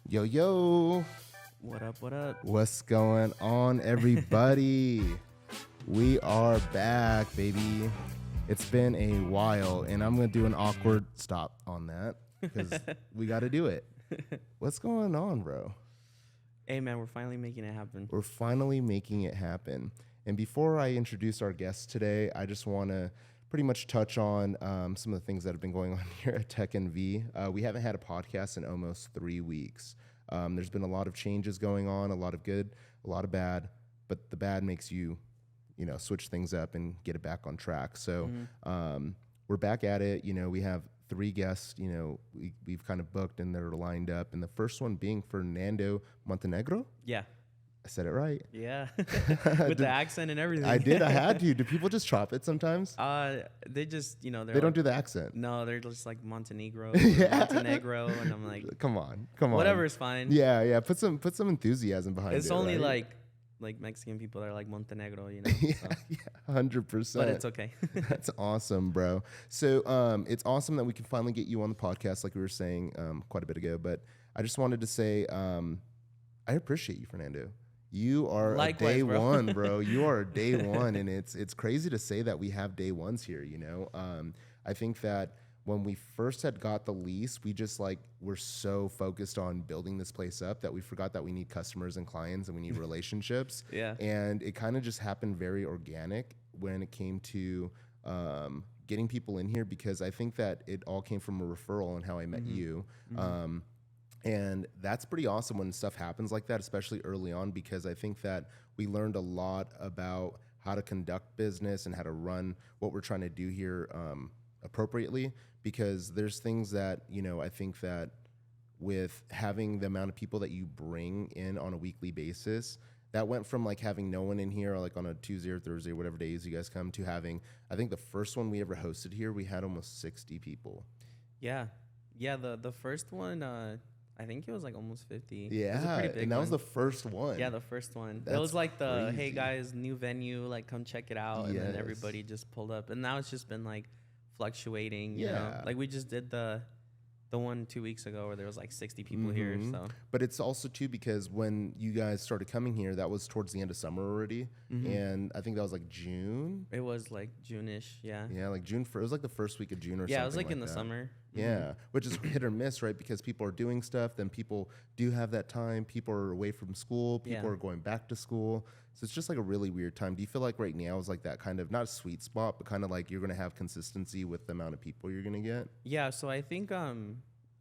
Yo, yo. What up, what up? What's going on, everybody? We are back, baby. It's been a while, and I'm going to do an awkward stop on that because we got to do it. What's going on, bro? Hey, man, we're finally making it happen. We're finally making it happen. And before I introduce our guest today, I just want to pretty much touch on some of the things that have been going on here at TechNV. We haven't had a podcast in almost 3 weeks. There's been a lot of changes going on, a lot of good, a lot of bad, but the bad makes you switch things up and get it back on track. So we're back at it. We have 3 guests, we've kind of booked and they're lined up. And the first one being Fernando Montenegro. Yeah. I said it right. Yeah. With the accent and everything. I did. I had to. Do people just chop it sometimes? They just, they don't do the accent. No, they're just like Montenegro, Yeah. Montenegro, and I'm like, come on. whatever is fine. Yeah. Put some enthusiasm behind it. It's only right? like Mexican people that are like Montenegro, Yeah, so. 100%. But it's okay. That's awesome, bro. So it's awesome that we can finally get you on the podcast, like we were saying quite a bit ago. But I just wanted to say I appreciate you, Fernando. You are Likewise, a day bro. one, bro. You are a day one, and it's crazy to say that we have day ones here. I think that when we first had got the lease, we just were so focused on building this place up that we forgot that we need customers and clients and we need relationships. Yeah. And it kind of just happened very organic when it came to getting people in here, because I think that it all came from a referral and how I met you. And that's pretty awesome when stuff happens like that, especially early on, because I think that we learned a lot about how to conduct business and how to run what we're trying to do here appropriately, because there's things that, I think that with having the amount of people that you bring in on a weekly basis, that went from having no one in here or on a Tuesday or Thursday, whatever days you guys come, to having, I think the first one we ever hosted here, we had almost 60 people. Yeah. The first one, I think it was almost 50. Yeah, it was a pretty big and that one. was the first one. Yeah, the first one. That's it was hey crazy. guys, new venue, come check it out. And then Yes. everybody just pulled up. And now it's just been fluctuating, you Yeah. know? We just did the one 2 weeks ago where there was 60 people here. So, But it's also too because when you guys started coming here, that was towards the end of summer already. And I think that was June. it was June-ish, yeah. Yeah, June. It was the first week of June or something. Yeah, it was in the that. summer. Yeah, which is hit or miss, right? Because people are doing stuff, then people do have that time. People are away from school. People are going back to school. So it's just a really weird time. Do you feel like right now is that kind of, not a sweet spot, but kind of you're going to have consistency with the amount of people you're going to get? Yeah, so I think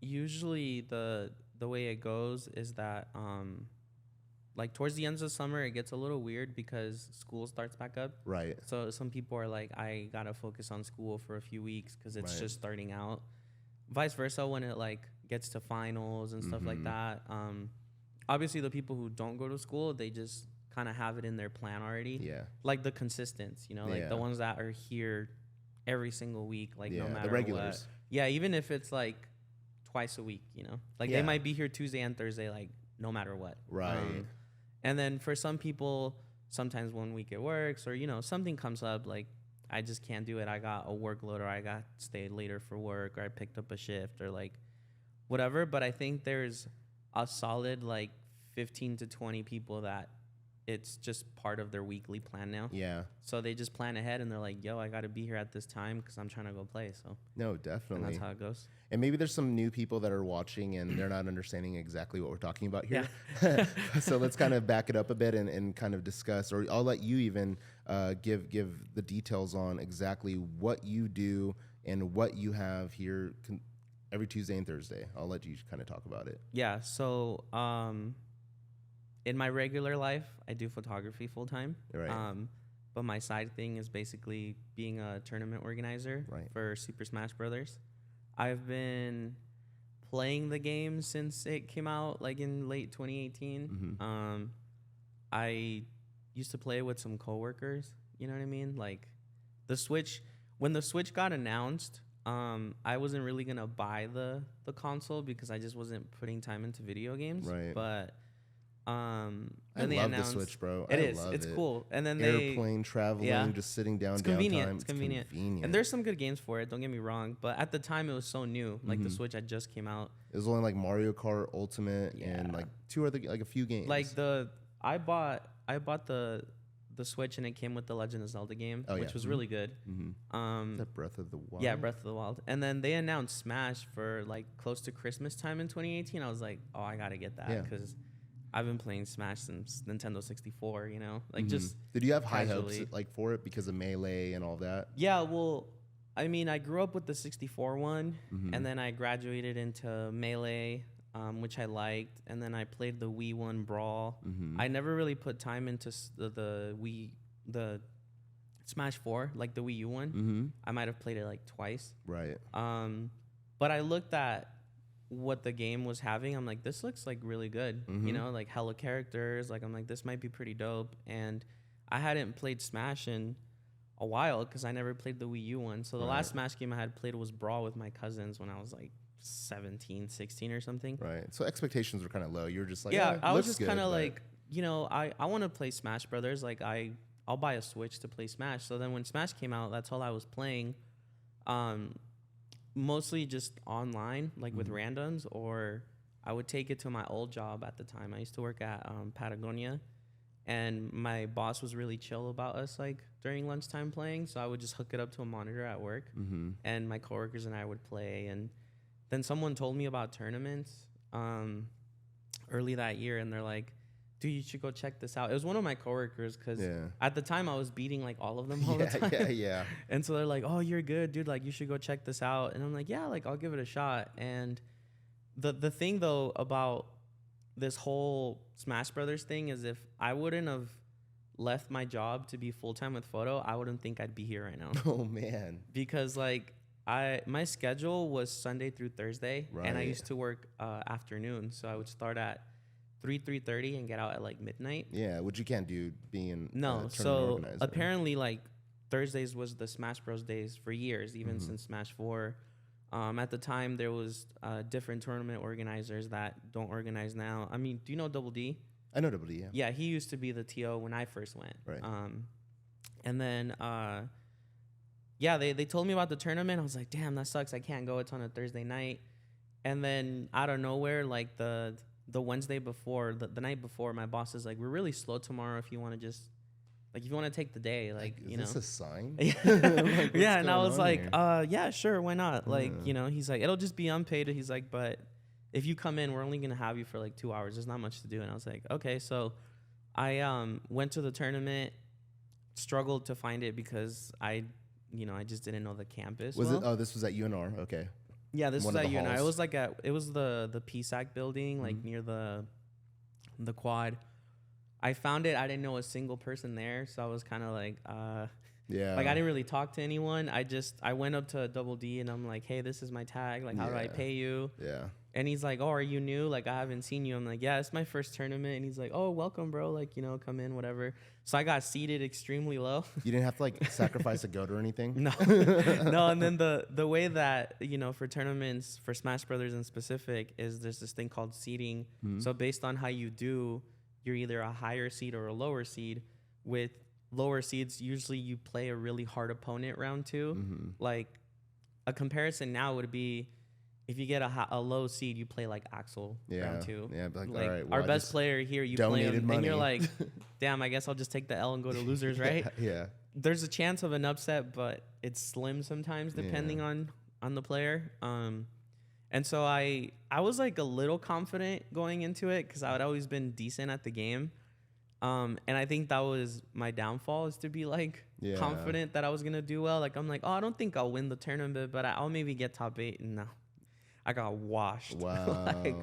usually the way it goes is that towards the ends of summer, it gets a little weird because school starts back up. Right. So some people are I got to focus on school for a few weeks because it's just starting out. Vice versa, when it gets to finals and stuff like that. Obviously, the people who don't go to school, they just kind of have it in their plan already. Yeah. The consistents, the ones that are here every single week, no matter the regulars. what. Yeah, even if it's twice a week, they might be here Tuesday and Thursday, no matter what. Right. And then for some people, sometimes 1 week it works, or something comes up I just can't do it. I got a workload, or I got to stay later for work, or I picked up a shift, or whatever. But I think there's a solid 15 to 20 people that it's just part of their weekly plan now. Yeah. So they just plan ahead and they're yo, I got to be here at this time because I'm trying to go play. So No, definitely. and that's how it goes. And maybe there's some new people that are watching and they're not understanding exactly what we're talking about here. So let's kind of back it up a bit and kind of discuss, or I'll let you even give the details on exactly what you do and what you have here every Tuesday and Thursday. I'll let you kind of talk about it. Yeah. So in my regular life, I do photography full time. Right. But my side thing is basically being a tournament organizer for Super Smash Brothers. I've been playing the game since it came out, in late 2018. I used to play with some coworkers. You know what I mean? The Switch. When the Switch got announced, I wasn't really gonna buy the console because I just wasn't putting time into video games. Right. But I love the Switch, bro. It's cool. And then airplane traveling, just sitting down. It's convenient. It's convenient. And there's some good games for it. Don't get me wrong. But at the time, it was so new. Like the Switch had just came out. It was only like Mario Kart Ultimate and like two other like a few games. Like I bought the Switch and it came with the Legend of Zelda game, which was really good. Is that Breath of the Wild? Yeah, Breath of the Wild. And then they announced Smash for like close to Christmas time in 2018. I was like, oh, I gotta get that because I've been playing Smash since Nintendo 64. You know, like just. Did you have high hopes like for it because of Melee and all that? Yeah, well, I mean, I grew up with the 64 one, and then I graduated into Melee. Which I liked, and then I played the Wii one Brawl. I never really put time into the Smash 4, like the Wii U one. I might have played it like twice. Right. But I looked at what the game was having. I'm like, this looks like really good. You know, like hella characters. Like I'm like, this might be pretty dope. And I hadn't played Smash in a while because I never played the Wii U one. So the last Smash game I had played was Brawl with my cousins when I was like 17, 16 or something. Right. So expectations were kind of low. You were just like, I was just kind of like, you know, I want to play Smash Brothers. Like I'll buy a Switch to play Smash. So then when Smash came out, that's all I was playing. Mostly just online, like with randoms, or I would take it to my old job at the time. I used to work at Patagonia, and my boss was really chill about us like during lunchtime playing. So I would just hook it up to a monitor at work, and my coworkers and I would play. And then someone told me about tournaments early that year, and they're like, dude, you should go check this out. It was one of my coworkers because at the time I was beating like all of them all the time. Yeah. And so they're like, oh, you're good, dude. Like, you should go check this out. And I'm like, yeah, like I'll give it a shot. And the thing though about this whole Smash Brothers thing is if I wouldn't have left my job to be full-time with photo, I wouldn't think I'd be here right now. Oh, man. Because like my schedule was Sunday through Thursday, and I used to work afternoon, so I would start at 3:30 and get out at like midnight. Yeah, which you can't do being so organizer. Apparently like Thursdays was the Smash Bros days for years, even since Smash 4. At the time there was different tournament organizers that don't organize now. I mean, do you know Double D? I know Double D. Yeah, he used to be the TO when I first went. Right. And then they told me about the tournament. I was like, damn, that sucks. I can't go. It's on a Thursday night. And then out of nowhere, like the Wednesday before, the night before, my boss is like, we're really slow tomorrow. If you want to just, like, if you want to take the day, like, you know. Is this a sign? Like, yeah, and I was like, yeah, sure, why not? Like, you know, he's like, it'll just be unpaid. He's like, but if you come in, we're only going to have you for like 2 hours. There's not much to do. And I was like, okay. So I went to the tournament, struggled to find it because I just didn't know the campus. Was it? Oh, this was at UNR. Okay. Yeah, this was at UNR. It was like it was the PSAC building, like near the quad. I found it. I didn't know a single person there, so I was kind of like, yeah. Like I didn't really talk to anyone. I went up to Double D and I'm like, hey, this is my tag. Like, how do I pay you? Yeah. And he's like, oh, are you new? Like, I haven't seen you. I'm like, yeah, it's my first tournament. And he's like, oh, welcome, bro. Like, you know, come in, whatever. So I got seated extremely low. You didn't have to like sacrifice a goat or anything? No. No. And then the way that, you know, for tournaments, for Smash Brothers in specific, is there's this thing called seeding. So based on how you do, you're either a higher seed or a lower seed. With lower seeds, usually you play a really hard opponent round 2. Like a comparison now would be, if you get a low seed, you play like Axel round 2. Yeah, like all right, well, our best player here, you play him, and you're like, damn, I guess I'll just take the L and go to losers, right? Yeah. There's a chance of an upset, but it's slim sometimes depending on the player. And so I was like a little confident going into it because I had always been decent at the game. And I think that was my downfall, is to be like confident that I was gonna do well. Like I'm like, oh, I don't think I'll win the tournament, but I'll maybe get top 8. And no, I got washed. Wow. Like,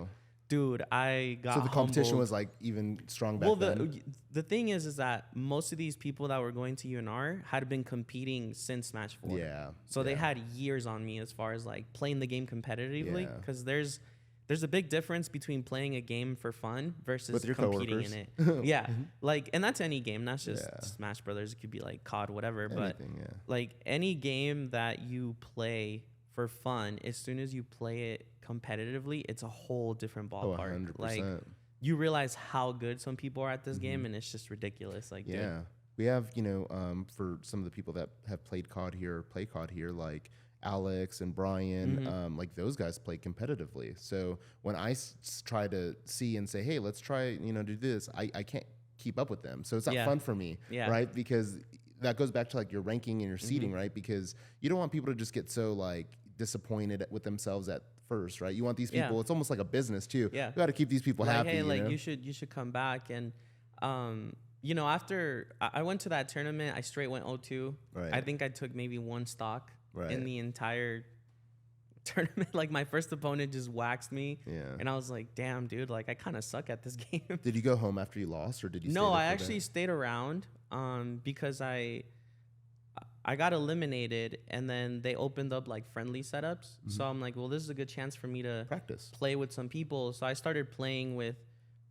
dude, I got So the competition humbled. was like even strong back then? The thing is that most of these people that were going to UNR had been competing since Smash 4. Yeah. So they had years on me as far as like playing the game competitively, because there's a big difference between playing a game for fun versus competing in it. Yeah. Like, and that's any game, not just Smash Brothers. It could be like COD, whatever. Anything, but like any game that you play for fun, as soon as you play it competitively, it's a whole different ballpark. Oh, 100%. Like you realize how good some people are at this game, and it's just ridiculous. Like, yeah, dude. We have, for some of the people that have play COD here, like Alex and Brian, like those guys play competitively. So when I try to see and say, hey, let's try, do this, I can't keep up with them. So it's not fun for me, right? Because that goes back to like your ranking and your seeding, right? Because you don't want people to just get so like disappointed with themselves at first, right? You want these people, it's almost like a business too. You got to keep these people happy. Hey, like you should come back. And, after I went to that tournament, I straight went 0-2. Right. I think I took maybe one stock in the entire tournament. Like my first opponent just waxed me. Yeah. And I was like, damn, dude, like I kind of suck at this game. Did you go home after you lost, or did you? No, I actually stayed around because I got eliminated, and then they opened up like friendly setups. So I'm like, well, this is a good chance for me to practice, play with some people. So I started playing with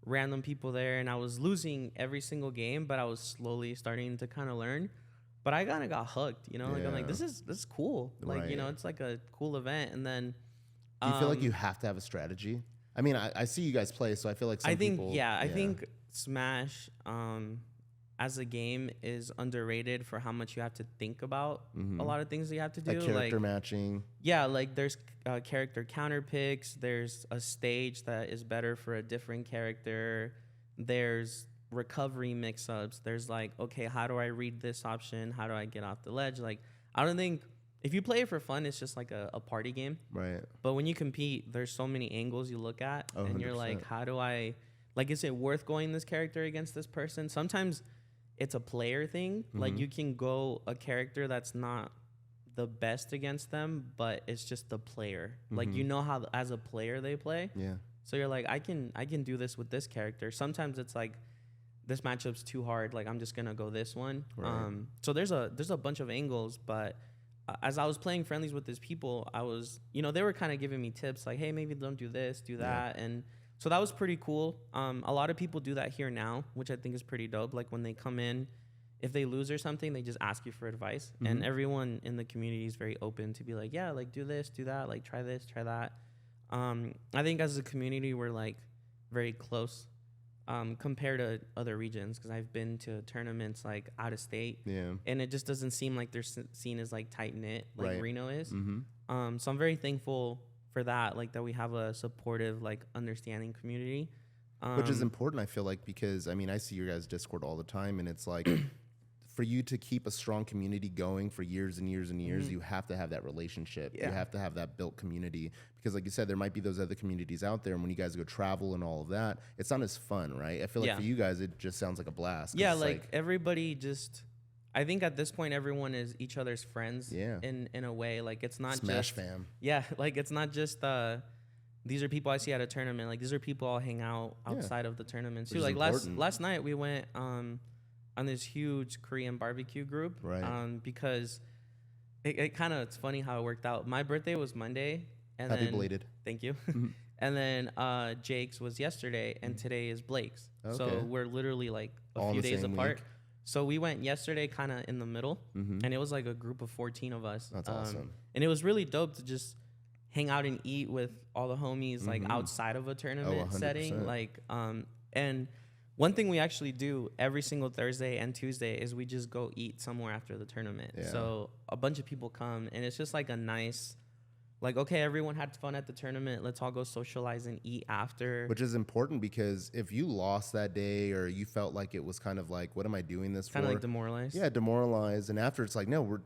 random people there, and I was losing every single game, but I was slowly starting to kind of learn. But I kind of got hooked, Like I'm like, this is cool. Like, it's like a cool event. And then, do you feel like you have to have a strategy? I mean, I see you guys play, so I feel like I think Smash as a game is underrated for how much you have to think about a lot of things that you have to do. Like character matching. Yeah, like there's character counter picks. There's a stage that is better for a different character. There's recovery mix-ups. There's like, okay, how do I read this option? How do I get off the ledge? Like, I don't think, if you play it for fun, it's just like a party game. Right. But when you compete, there's so many angles you look at, and you're like, how do I, like, is it worth going this character against this person? Sometimes it's a player thing. Like, you can go a character that's not the best against them, but it's just the player. Like, how as a player they play. Yeah. So you're like, I can do this with this character. Sometimes it's like, this matchup's too hard. Like, I'm just gonna go this one. Right. So there's a bunch of angles, but as I was playing friendlies with these people, I was, they were kind of giving me tips like, hey, maybe don't do this, do that, and so that was pretty cool. A lot of people do that here now, which I think is pretty dope. Like when they come in, if they lose or something, they just ask you for advice, and everyone in the community is very open to be like, yeah, like do this, do that, like try this, try that. I think as a community, we're like very close. Compared to other regions, because I've been to tournaments like out of state, and it just doesn't seem like they're seen as like tight knit like Reno is. So I'm very thankful for that, like that we have a supportive, like understanding community, which is important. I feel like, because I mean, I see your guys' Discord all the time, and it's like for you to keep a strong community going for years and years and years, you have to have that relationship. You have to have that built community, because like you said, there might be those other communities out there, and when you guys go travel and all of that, it's not as fun, right? I feel like for you guys, it just sounds like a blast. Yeah, like everybody just, I think at this point, everyone is each other's friends in a way. Like it's not Smash just fam. Yeah, like it's not just these are people I see at a tournament. Like these are people I'll hang out outside of the tournament too. Like last night we went on this huge Korean barbecue group, right? Because it kind of, it's funny how it worked out. My birthday was Monday, and happy belated. Thank you. And then Jake's was yesterday, and today is Blake's. Okay. So we're literally like a few days apart. Week. So we went yesterday kind of in the middle, and it was like a group of 14 of us. That's awesome. And it was really dope to just hang out and eat with all the homies, like outside of a tournament setting. Like, and one thing we actually do every single Thursday and Tuesday is we just go eat somewhere after the tournament. Yeah. So a bunch of people come, and it's just like a nice, like, okay, everyone had fun at the tournament. Let's all go socialize and eat after. Which is important, because if you lost that day, or you felt like it was kind of like, what am I doing this for? Kind of like demoralized. Yeah, demoralized. And after, it's like, no,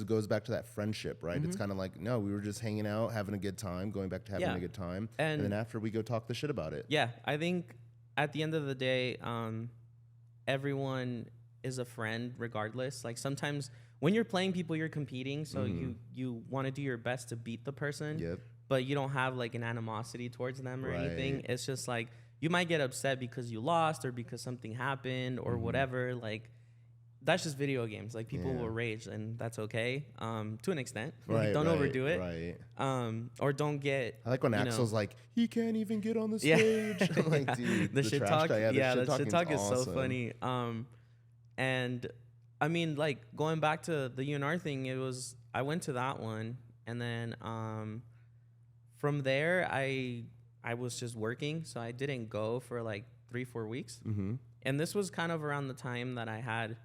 goes back to that friendship, right? It's kind of like, no, we were just hanging out, having a good time, going back to having a good time. And then after, we go talk the shit about it. Yeah, I think at the end of the day, everyone is a friend regardless. Like sometimes when you're playing people, you're competing, so you want to do your best to beat the person, but you don't have like an animosity towards them or anything. It's just like you might get upset because you lost or because something happened or whatever. Like that's just video games. Like people will rage, and that's okay to an extent. Don't overdo it. Or don't get. I like when Axel's like, he can't even get on the stage. Like, dude, the shit talk. The shit talk is awesome. So funny. And I mean, like going back to the UNR thing, I went to that one, and then from there I I was just working, so I didn't go for like 3-4 weeks. And this was kind of around the time that I had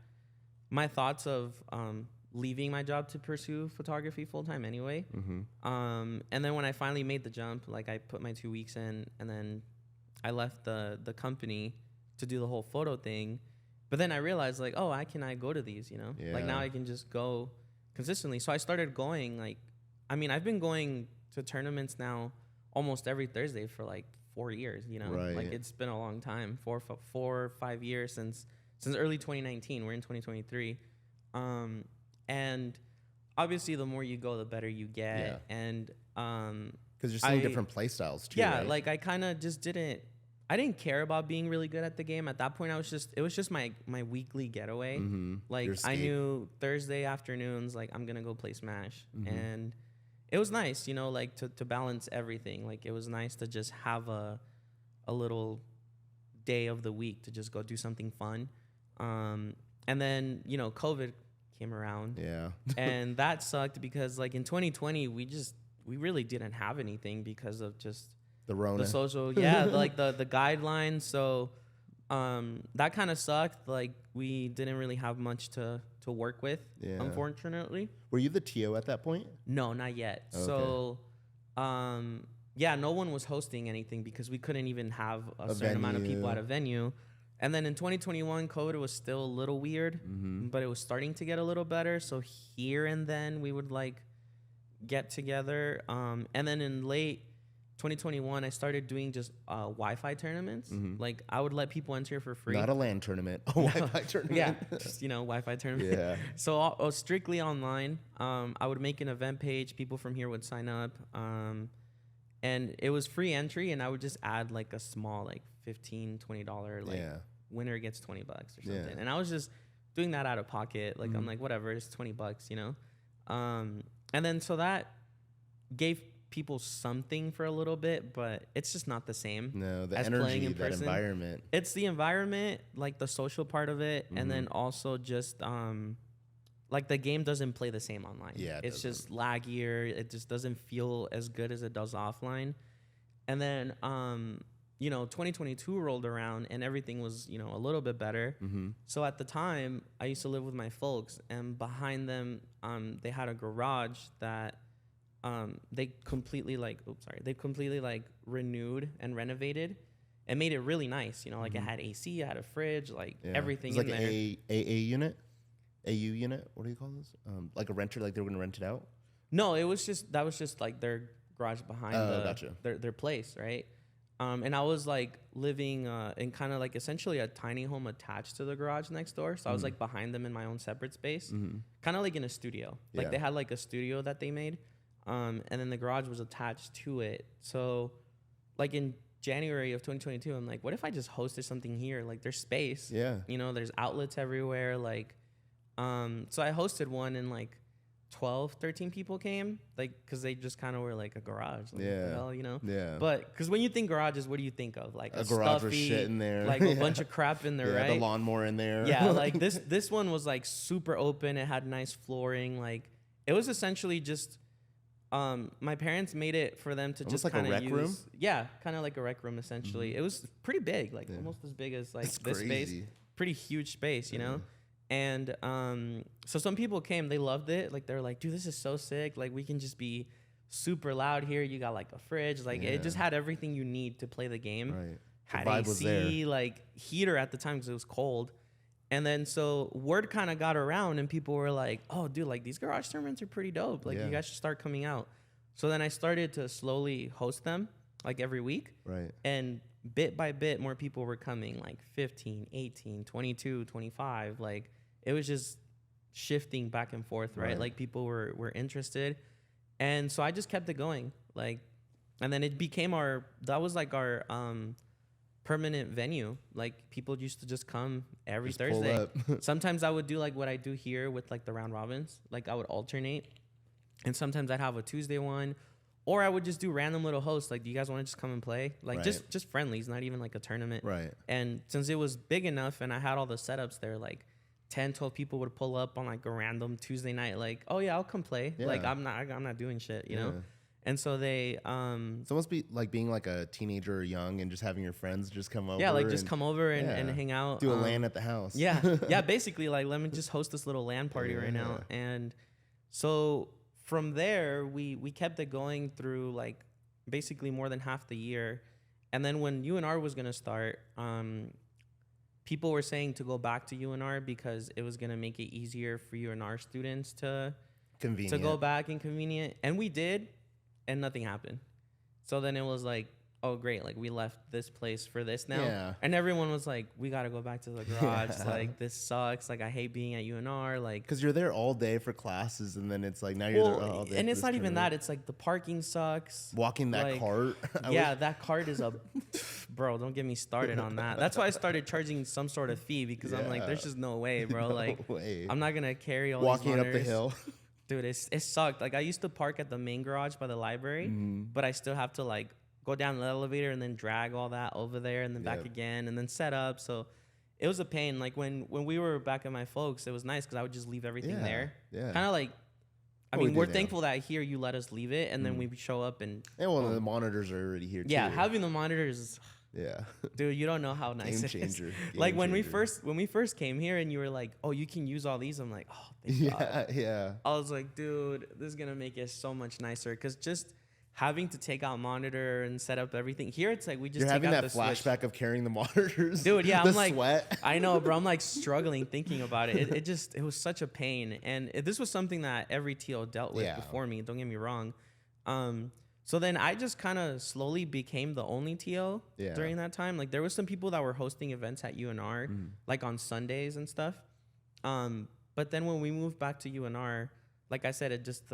my thoughts of leaving my job to pursue photography full time anyway. And then when I finally made the jump, like I put my 2 weeks in, and then I left the company to do the whole photo thing. But then I realized, like, oh, I go to these, you know? Yeah. Like, now I can just go consistently. So I started going, like, I mean, I've been going to tournaments now almost every Thursday for, like, 4 years, you know? Right. Like, it's been a long time, 4 or 5 years since early 2019. We're in 2023. And obviously, the more you go, the better you get. Yeah. And because you're seeing different play styles, too, yeah, right? like, I kind of just I didn't care about being really good at the game. At that point, it was just my weekly getaway. Like, I knew Thursday afternoons, like, I'm going to go play Smash. And it was nice, you know, like, to balance everything. Like, it was nice to just have a little day of the week to just go do something fun. And then, you know, COVID came around. Yeah. And that sucked because, like, in 2020, we really didn't have anything because of just the Rona. The social, yeah, like the guidelines. So that kind of sucked. Like, we didn't really have much to work with, unfortunately. Were you the TO at that point? No, not yet. Okay. So, yeah, no one was hosting anything because we couldn't even have a certain amount of people at a venue. And then in 2021, COVID was still a little weird, but it was starting to get a little better. So here and then we would, like, get together. And then in late 2021, I started doing just Wi-Fi tournaments. Like, I would let people enter for free. Not a LAN tournament, a Wi-Fi tournament. Yeah, just, you know, Wi-Fi tournament. Yeah. So strictly online. I would make an event page. People from here would sign up. And it was free entry, and I would just add, like, a small, like, $15, $20, like, winner gets $20 or something. Yeah. And I was just doing that out of pocket. Like, I'm like, whatever, it's $20, you know? And then so that gave people something for a little bit, but it's just not the same. No, the energy, that environment. It's the environment, like the social part of it, and then also just like the game doesn't play the same online. Yeah, it's just laggier. It just doesn't feel as good as it does offline. And then you know, 2022 rolled around and everything was, you know, a little bit better. So at the time, I used to live with my folks, and behind them, they had a garage that they completely like renewed and renovated and made it really nice. You know, like it had AC, it had a fridge, like everything. It was like an AA unit, AU unit. What do you call this? Like a renter, like they were going to rent it out. No, that was just like their garage behind their place, right? And I was like living in kind of like essentially a tiny home attached to the garage next door. So I was like behind them in my own separate space, kind of like in a studio. Like they had like a studio that they made. And then the garage was attached to it. So, like in January of 2022, I'm like, what if I just hosted something here? Like, there's space. Yeah. You know, there's outlets everywhere. Like, so I hosted one, and like 12, 13 people came, like, because they just kind of were like a garage. Like, what the hell, you know? Yeah. But because when you think garages, what do you think of? Like a garage with shit in there, like a bunch of crap in there, right? The lawnmower in there. Yeah. Like this one was like super open. It had nice flooring. Like, it was essentially just. My parents made it for them to almost just kind of use. Room? Yeah, kind of like a rec room, essentially. It was pretty big, like almost as big as like this space. Pretty huge space, you know? And so some people came, they loved it. Like, they're like, dude, this is so sick. Like, we can just be super loud here. You got like a fridge. Like, it just had everything you need to play the game. Right. Had the vibe AC, was there. Like heater at the time because it was cold. And then so word kind of got around, and people were like, oh, dude, like these garage tournaments are pretty dope. Like, you guys should start coming out. So then I started to slowly host them like every week. Right. And bit by bit, more people were coming, like 15, 18, 22, 25. Like, it was just shifting back and forth, right? Like, people were interested. And so I just kept it going. Like, and then it became our permanent venue. Like, people used to just come every Thursday. Sometimes I would do like what I do here with like the round robins. Like, I would alternate, and sometimes I'd have a Tuesday one, or I would just do random little hosts. Like, do you guys want to just come and play? Like, just friendlies, not even like a tournament. Right. And since it was big enough and I had all the setups there, like 10, 12 people would pull up on like a random Tuesday night. Like, oh yeah, I'll come play. Yeah. Like, I'm not doing shit, you know? And so they So it must be like being like a teenager or young and just having your friends just come over. Yeah, like just come over and hang out. Do a LAN at the house. Yeah, basically like let me just host this little LAN party right now. And so from there we kept it going through like basically more than half the year. And then when UNR was gonna start, people were saying to go back to UNR because it was gonna make it easier for UNR students to go back and convenient. And we did. And nothing happened. So then it was like, oh, great. Like, we left this place for this now. Yeah. And everyone was like, we got to go back to the garage. Like, this sucks. Like, I hate being at UNR. Like, because you're there all day for classes. And then it's like, now you're there all day. And it's not even that. It's like the parking sucks. Walking that cart. That cart is bro, don't get me started on that. That's why I started charging some sort of fee because I'm like, there's just no way, bro. Like, I'm not going to carry all walking these up the hill. Dude, it sucked. Like, I used to park at the main garage by the library, but I still have to, like, go down the elevator and then drag all that over there and then back again and then set up. So it was a pain. Like, when we were back at my folks, it was nice because I would just leave everything there. Yeah. Kind of like, I mean, we're thankful that here you let us leave it, and then we show up and... And well, the monitors are already here, too. Yeah, having the monitors... Yeah. Dude, you don't know how nice it is. Like when we first came here and you were like, oh, you can use all these. I'm like, oh, thank God. Yeah. I was like, dude, this is going to make it so much nicer. Because just having to take out monitor and set up everything. Here, it's like we just take out the switch. You're having that flashback of carrying the monitors. Dude, yeah. I'm like, sweat. I know, bro. I'm like struggling thinking about it. It was such a pain. And this was something that every TO dealt with before me. Don't get me wrong. So then I just kind of slowly became the only TO during that time. Like there was some people that were hosting events at UNR, like on Sundays and stuff. But then when we moved back to UNR, like I said, it just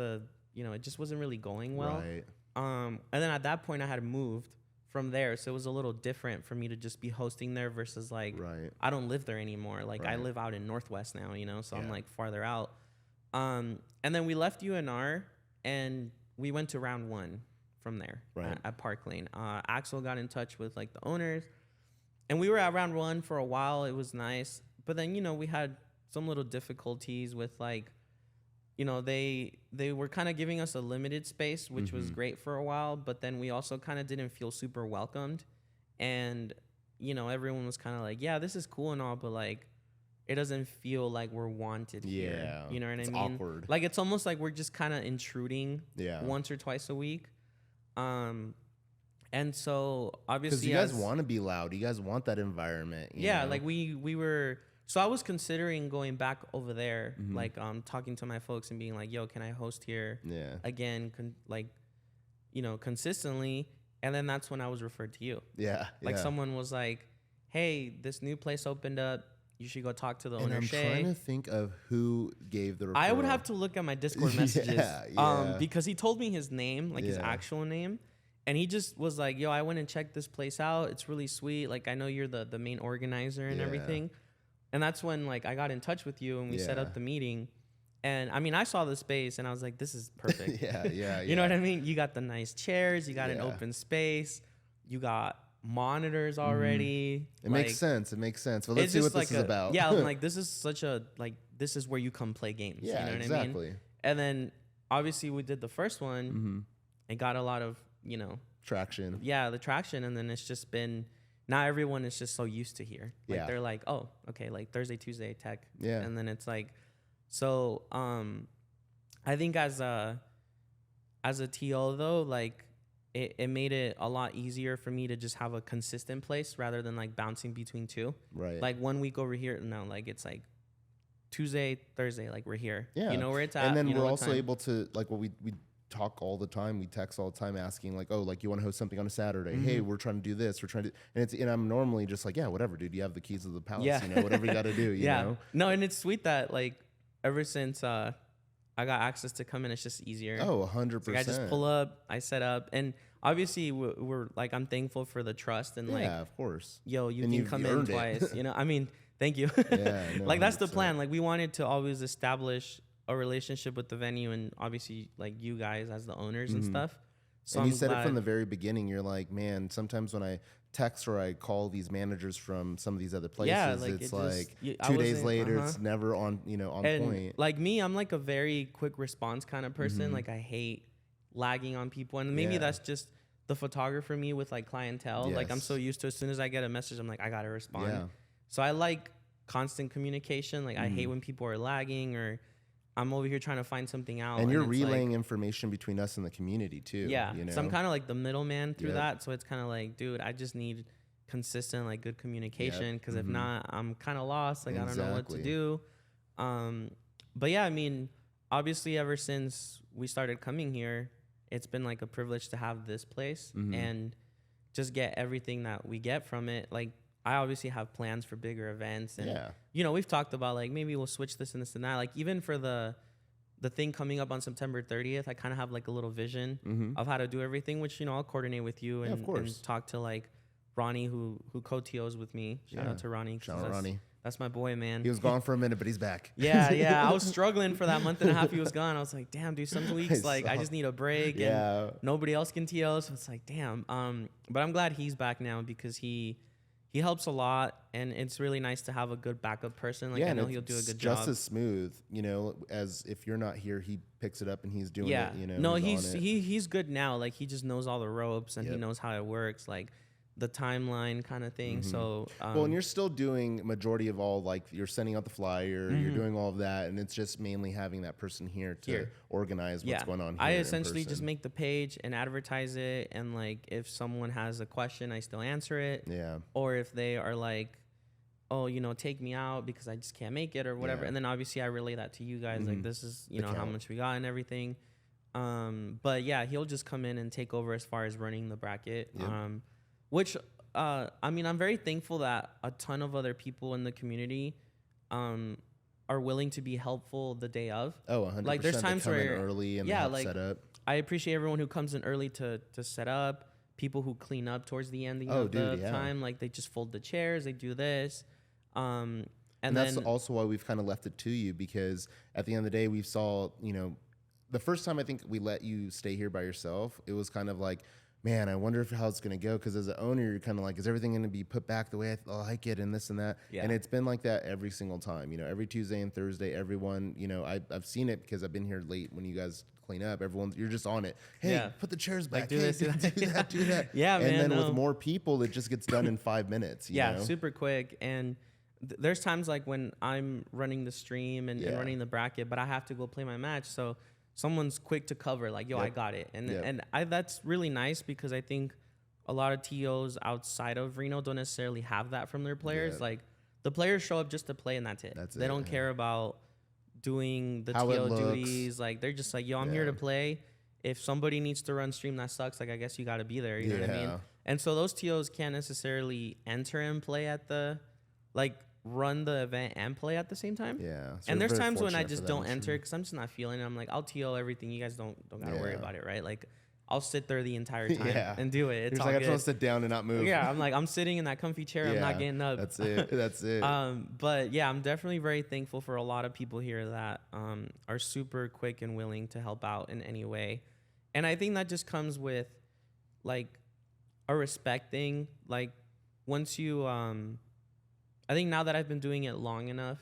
wasn't really going well. Right. And then at that point I had moved from there. So it was a little different for me to just be hosting there versus like, I don't live there anymore. Like I live out in Northwest now, so I'm like farther out. And then we left UNR and we went to round one. From there at Park Lane. Axel got in touch with like the owners and we were at round one for a while. It was nice. But then, we had some little difficulties with like, they were kind of giving us a limited space, which was great for a while. But then we also kind of didn't feel super welcomed. And, everyone was kind of like, yeah, this is cool and all, but like, it doesn't feel like we're wanted here. You know what I mean? Awkward. Like, it's almost like we're just kind of intruding once or twice a week. And so obviously because you guys want to be loud, you guys want that environment. You know? Like we were. So I was considering going back over there, like talking to my folks and being like, "Yo, can I host here?" Again, consistently. And then that's when I was referred to you. Like someone was like, "Hey, this new place opened up. You should go talk to the owner, Shay." I'm trying to think of who gave the referral. I would have to look at my Discord messages because he told me his name, like his actual name. And he just was like, yo, I went and checked this place out. It's really sweet. Like, I know you're the main organizer and everything. And that's when, like, I got in touch with you and we set up the meeting. And, I mean, I saw the space and I was like, this is perfect. You know what I mean? You got the nice chairs. You got an open space. You got monitors already. It makes sense. Well, let's see what this is about. Yeah, I'm like, this is such a, like, this is where you come play games. Yeah, you know what exactly. I mean? And then obviously we did the first one. It got a lot of, traction. Yeah, the traction. And then it's just been, now everyone is just so used to here. Like they're like, oh, okay, like Thursday, Tuesday, tech. Yeah. And then it's like, so I think as a TO though, like, it made it a lot easier for me to just have a consistent place rather than like bouncing between two. Right. Like 1 week over here, no, like it's like Tuesday, Thursday, like we're here. Yeah. You know where it's at. And then we're also able to, like, what we talk all the time, we text all the time asking like, oh, like you want to host something on a Saturday? Hey, we're trying to do this. We're trying to, and I'm normally just like, yeah, whatever, dude. You have the keys of the palace. Whatever you got to do. You know? No, and it's sweet that like ever since I got access to come in, it's just easier. Oh, 100%. Like I just pull up, I set up, and obviously we're like, I'm thankful for the trust and like, yeah, of course. Yo, you can come in twice. I mean, thank you. Yeah, no, like that's the plan. Like we wanted to always establish a relationship with the venue and obviously like you guys as the owners and stuff. So and you said it from the very beginning. You're like, man, sometimes when I text or I call these managers from some of these other places, like it's like 2 days later, it's never on, on and point. Like me, I'm like a very quick response kind of person. Like I hate lagging on people. And maybe that's just the photographer me with like clientele. Like I'm so used to, as soon as I get a message, I'm like, I got to respond. Yeah. So I like constant communication. Like I hate when people are lagging, or I'm over here trying to find something out. And you're relaying information between us and the community too. Yeah. You know? So I'm kind of like the middleman through that. So it's kind of like, dude, I just need consistent, like good communication. Cause if not, I'm kind of lost. Like I don't know what to do. But yeah, I mean, obviously ever since we started coming here, it's been like a privilege to have this place and just get everything that we get from it. Like I obviously have plans for bigger events, and you know, we've talked about like maybe we'll switch this and this and that. Like even for the thing coming up on September 30th, I kind of have like a little vision of how to do everything, which, you know, I'll coordinate with you and talk to like Ronnie who co-TOs with me. Shout out to Ronnie. Shout out Ronnie. That's my boy, man. He was gone for a minute, but he's back. Yeah. I was struggling for that month and a half he was gone. I was like, damn, dude, some weeks like I just need a break and nobody else can TO. So it's like, damn. But I'm glad he's back now because he helps a lot, and it's really nice to have a good backup person. Like I know he'll do a good job. Just as smooth, you know, as if you're not here, he picks it up and he's doing it. You know, no, he's good now. Like he just knows all the ropes and he knows how it works. Like the timeline kind of thing. So well, and you're still doing majority of all, like you're sending out the flyer, you're doing all of that, and it's just mainly having that person here to organize what's going on here. I essentially just make the page and advertise it, and like if someone has a question, I still answer it. Yeah. Or if they are like, oh, you know, take me out because I just can't make it or whatever, and then obviously I relay that to you guys. Like this is, you know, how much we got and everything. But yeah, he'll just come in and take over as far as running the bracket. Which, I mean, I'm very thankful that a ton of other people in the community are willing to be helpful the day of. Oh, 100%. Like, there's times they come where in early and they help set up. I appreciate everyone who comes in early to set up, people who clean up towards the end of the time. Like, they just fold the chairs, they do this. And that's also why we've kind of left it to you, because at the end of the day, we saw, you know, the first time I think we let you stay here by yourself, it was kind of like, man, I wonder how it's going to go. Because as an owner, you're kind of like, is everything going to be put back the way I like it and this and that? Yeah. And it's been like that every single time. You know, every Tuesday and Thursday, everyone, you know, I've seen it because I've been here late when you guys clean up. You're just on it. Hey, put the chairs back. Like, do this, do that. Do that. Yeah, man. And then with more people, it just gets done in 5 minutes. You know? Super quick. And there's times like when I'm running the stream and running the bracket, but I have to go play my match. So someone's quick to cover, like, yo, I got it. And that's really nice, because I think a lot of TOs outside of Reno don't necessarily have that from their players. Like, the players show up just to play, and that's it. They don't care about doing the TO duties. Like, they're just like, yo, I'm here to play. If somebody needs to run stream, that sucks. Like, I guess you got to be there. You know what I mean? And so those TOs can't necessarily enter and play at the, like, run the event and play at the same time. So and there's times when I just don't enter because I'm just not feeling it. I'm like, I'll TO everything. You guys don't gotta worry about it, right? Like, I'll sit there the entire time and do it. It's all like, good. I just want to sit down and not move. I'm like, I'm sitting in that comfy chair. I'm not getting up. That's it. But yeah, I'm definitely very thankful for a lot of people here that are super quick and willing to help out in any way. And I think that just comes with like a respect thing. Like, once you I think now that I've been doing it long enough,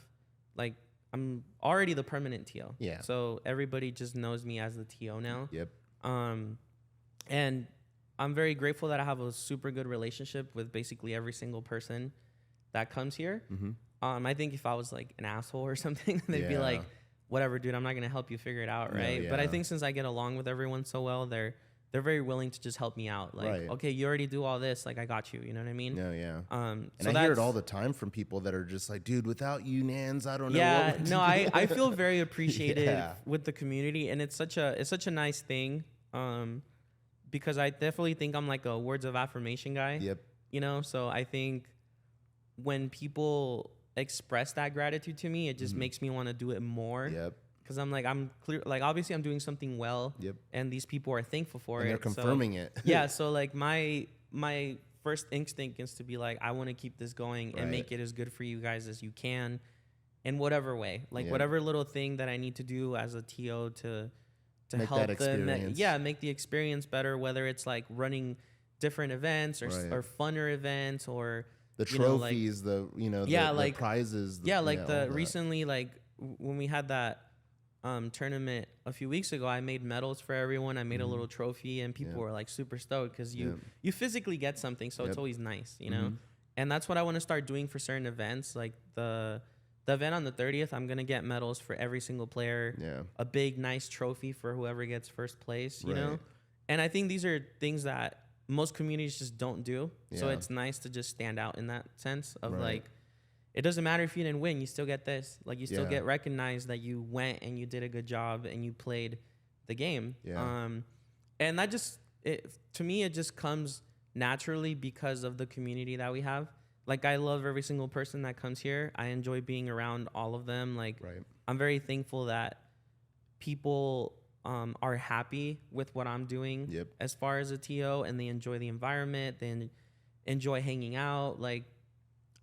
like, I'm already the permanent TO. Yeah. So everybody just knows me as the TO now. Yep. And I'm very grateful that I have a super good relationship with basically every single person that comes here. I think if I was like an asshole or something, they'd be like, whatever, dude, I'm not going to help you figure it out, right? But I think since I get along with everyone so well, they're very willing to just help me out. Like, okay, you already do all this. Like, I got you. You know what I mean? And so I hear it all the time from people that are just like, dude, without you, Nans, I don't know. I feel very appreciated with the community, and it's such a nice thing. Because I definitely think I'm like a words of affirmation guy. Yep. You know, so I think when people express that gratitude to me, it just makes me want to do it more. Yep. Because I'm like, I'm clear, like, obviously I'm doing something well, and these people are thankful for it. And they're confirming it. So like my first instinct is to be like, I want to keep this going and make it as good for you guys as you can, in whatever way, like whatever little thing that I need to do as a TO to make help them, make the experience better. Whether it's like running different events or funner events, or the trophies, the prizes. Recently, like when we had that. tournament a few weeks ago, I made medals for everyone. I made a little trophy, and people were like super stoked because you physically get something, so it's always nice, you know. And that's what I want to start doing for certain events, like the event on the 30th. I'm gonna get medals for every single player. A big nice trophy for whoever gets first place, you know. And I think these are things that most communities just don't do. So it's nice to just stand out in that sense of like, it doesn't matter if you didn't win, you still get this. Like, you still get recognized that you went and you did a good job and you played the game. And that just, to me, it just comes naturally because of the community that we have. Like, I love every single person that comes here. I enjoy being around all of them. Like, I'm very thankful that people are happy with what I'm doing as far as a TO, and they enjoy the environment. They enjoy hanging out. Like,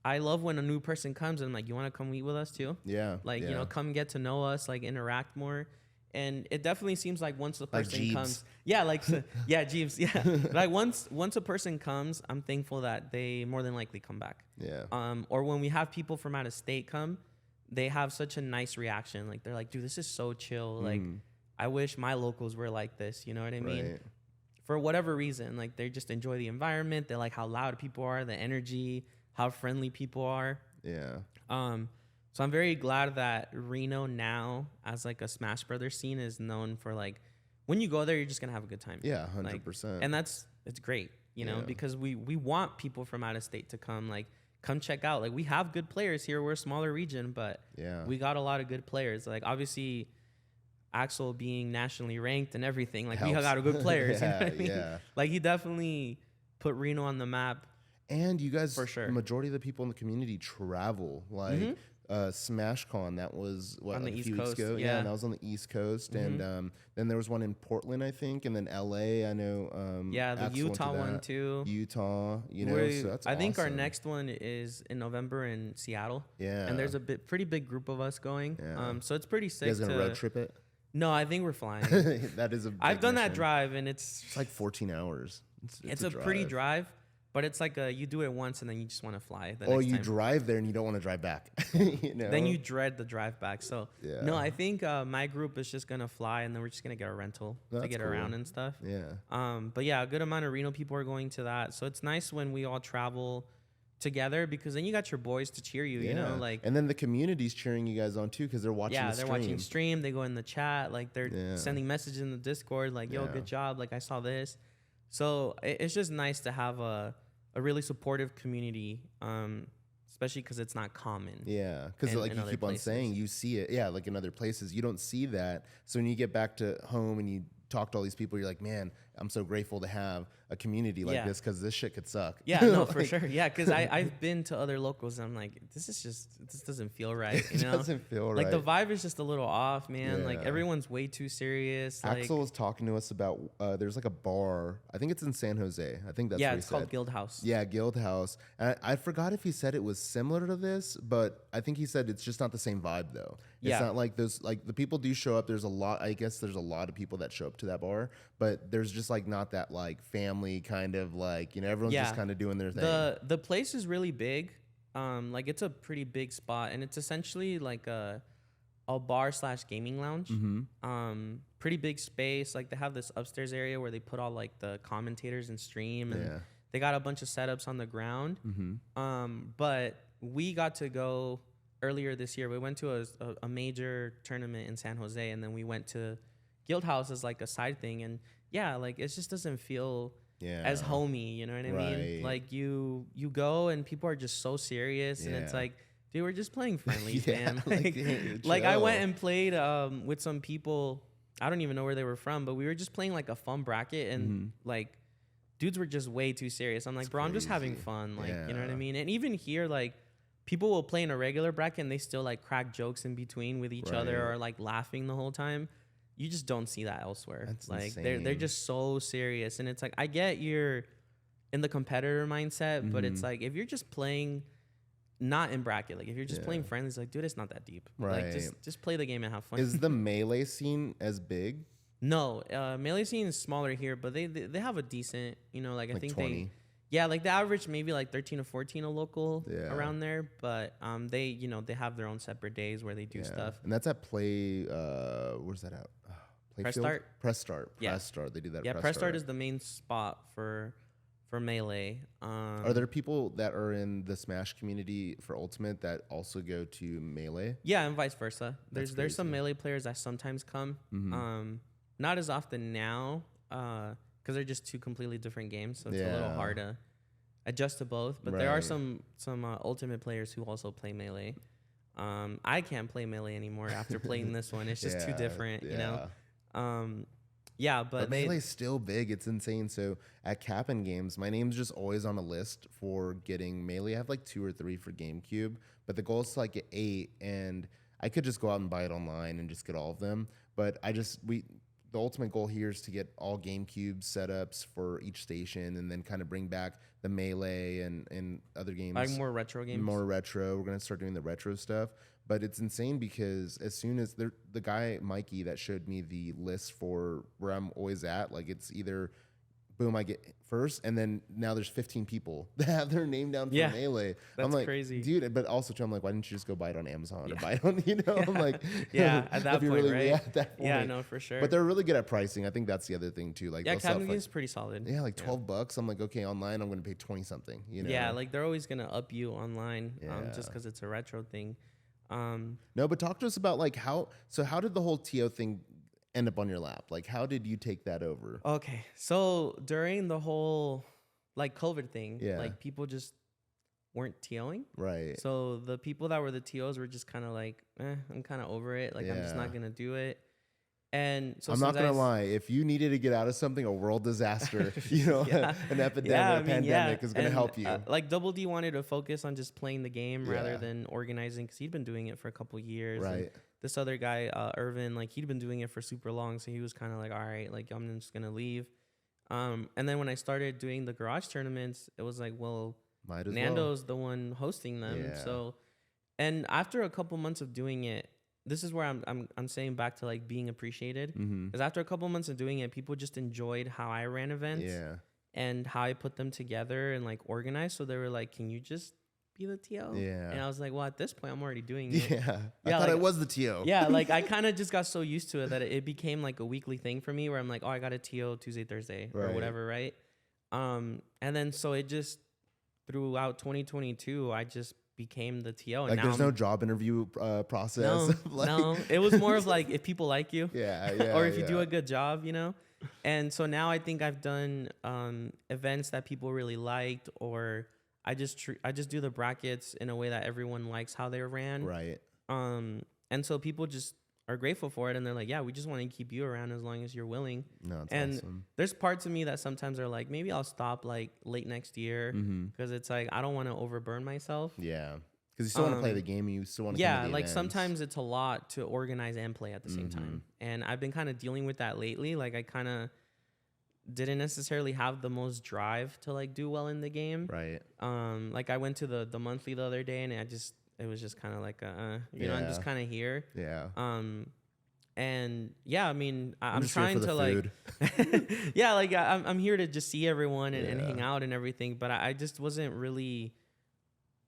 I love when a new person comes and I'm like, you want to come eat with us too? Like, you know, come get to know us, like interact more. And it definitely seems like once the person comes, Jeeves, like once a person comes, I'm thankful that they more than likely come back. Or when we have people from out of state come, they have such a nice reaction. Like, they're like, dude, this is so chill. Like, I wish my locals were like this. You know what I mean? For whatever reason, like, they just enjoy the environment. They like how loud people are, the energy, how friendly people are. So I'm very glad that Reno now, as like a Smash Brothers scene, is known for, like, when you go there, you're just gonna have a good time. 100%. Like, and it's great, you know, because we want people from out of state to come, like, come check out. Like, we have good players here. We're a smaller region, but we got a lot of good players. Like, obviously, Axel being nationally ranked and everything, like, we got good players. You know what I mean? Like, he definitely put Reno on the map. And you guys, for sure, the majority of the people in the community travel. Like, SmashCon, that was on like the a few East weeks Coast, ago. And that was on the East Coast. And then there was one in Portland, I think, and then LA. I know. The Axel Utah one too. Utah, you know. So that's I think our awesome. next one is in November in Seattle. And there's a pretty big group of us going. So it's pretty sick. You guys gonna road trip it? No, I think we're flying. That is a big I've done mission. that drive, and it's like 14 hours. It's a pretty drive. But it's like you do it once and then you just want to fly. Or you drive there and you don't want to drive back. You know? Then you dread the drive back. So no, I think my group is just gonna fly, and then we're just gonna get a rental to get around and stuff. But yeah, a good amount of Reno people are going to that. So it's nice when we all travel together, because then you got your boys to cheer you. You know, like, and then the community's cheering you guys on too, because they're watching. They're watching stream. They go in the chat, like, they're sending messages in the Discord, like, yo, good job. Like, I saw this. So it's just nice to have a really supportive community, especially because it's not common. Because like you keep on saying, you see it. Like in other places, you don't see that. So when you get back to home and you talk to all these people, you're like, man, I'm so grateful to have a community like this, because this shit could suck. No, for sure. Because I've been to other locals and I'm like, this doesn't feel right. You know? It doesn't feel right. Like, the vibe is just a little off, man. Like, everyone's way too serious. Axel was talking to us about there's like a bar. I think it's in San Jose. I think that's where it's called Guild House. Guild House. And I forgot if he said it was similar to this, but I think he said it's just not the same vibe though. It's not like those, like, the people do show up. There's a lot of people that show up to that bar, but there's just like not that like family kind of, like, you know, everyone's just kind of doing their thing. The place is really big. Like, it's a pretty big spot, and it's essentially like a bar / gaming lounge. Pretty big space. Like, they have this upstairs area where they put all like the commentators and stream, and they got a bunch of setups on the ground. But we got to go earlier this year. We went to a major tournament in San Jose, and then we went to Guild House as like a side thing. And like, it just doesn't feel as homey, you know what I mean? Like, you go and people are just so serious, and it's like, dude, we're just playing friendly, man. Like, I went and played with some people. I don't even know where they were from, but we were just playing like a fun bracket, and like, dudes were just way too serious. I'm like, bro, I'm just having fun, like, you know what I mean? And even here, like, people will play in a regular bracket and they still like crack jokes in between with each other, or like laughing the whole time. You just don't see that elsewhere. That's like, insane. they're just so serious, and it's like, I get you're in the competitor mindset, but it's like, if you're just playing not in bracket, like, if you're just playing friendly, it's like, dude, it's not that deep. Like, just play the game and have fun. Is the melee scene as big? No, melee scene is smaller here, but they have a decent, you know, like, I think 20. Yeah, like the average maybe like 13 or 14 a local around there, but they they have their own separate days where they do stuff. And that's at Play. Where's that at? Press Start. Press Start. Press Start. They do that. Yeah, Press Start is the main spot for Melee. Are there people that are in the Smash community for Ultimate that also go to Melee? Yeah, and vice versa. There's some Melee players that sometimes come. Not as often now, because they're just two completely different games, so it's a little hard to adjust to both. But there are some Ultimate players who also play Melee. I can't play Melee anymore after playing this one. It's just too different, you know. But Melee's still big. It's insane. So at Cap'n Games, my name's just always on a list for getting Melee. I have like 2 or 3 for GameCube, but the goal is to like get 8, and I could just go out and buy it online and just get all of them. But the ultimate goal here is to get all GameCube setups for each station, and then kind of bring back the Melee and other games. Like more retro games. More retro. We're gonna start doing the retro stuff. But it's insane because as soon as the guy Mikey that showed me the list for where I'm always at, like it's either boom, I get first, and then now there's 15 people that have their name down for Melee. That's I'm like, crazy, dude. But also too, I'm like, why didn't you just go buy it on Amazon or buy it on, I'm like, at that point, really, right? Yeah, at that point. Yeah, no, for sure. But they're really good at pricing. I think that's the other thing too. Like, Captain Games is pretty solid. Yeah, like $12. I'm like, okay, online, I'm going to pay 20 something. Yeah, like they're always gonna up you online, just because it's a retro thing. No, but talk to us about like how did the whole TO thing end up on your lap? Like, how did you take that over? Okay, so during the whole like COVID thing, like people just weren't TOing. Right. So the people that were the TOs were just kind of like, I'm kind of over it. Like, I'm just not going to do it. And so I'm not going to lie. If you needed to get out of something, a world disaster, an epidemic, a pandemic is going to help you. Like Double D wanted to focus on just playing the game rather than organizing, because he'd been doing it for a couple years. Right. And this other guy, Irvin, like he'd been doing it for super long. So he was kind of like, all right, like I'm just going to leave. And then when I started doing the garage tournaments, it was like, well, Nando's the one hosting them. Yeah. So, and after a couple months of doing it, this is where I'm saying back to like being appreciated, because after a couple months of doing it, people just enjoyed how I ran events and how I put them together and like organized. So they were like, "Can you just be the TO?" And I was like, "Well, at this point, I'm already doing it." I thought I was the TO. Like I kind of just got so used to it that it became like a weekly thing for me, where I'm like, "Oh, I got a TO Tuesday, Thursday, or whatever, right?" And then so it just throughout 2022, I just became the TO. And like now there's no job interview process. No, it was more of like if people like you, or if you do a good job, And so now I think I've done events that people really liked, or I just do the brackets in a way that everyone likes how they ran. Right. And so people just are grateful for it, and they're like, yeah, we just want to keep you around as long as you're willing. No, it's and awesome. There's parts of me that sometimes are like, maybe I'll stop like late next year, because it's like I don't want to overburn myself. Yeah, because you still want to play the game, you still want to like sometimes it's a lot to organize and play at the same time, and I've been kind of dealing with that lately. Like I kind of didn't necessarily have the most drive to like do well in the game. Right. Like I went to the monthly the other day, and it was just kind of like I'm just kind of here. Yeah. And yeah, I mean, I'm just trying to like, like I'm here to just see everyone and hang out and everything, but I just wasn't really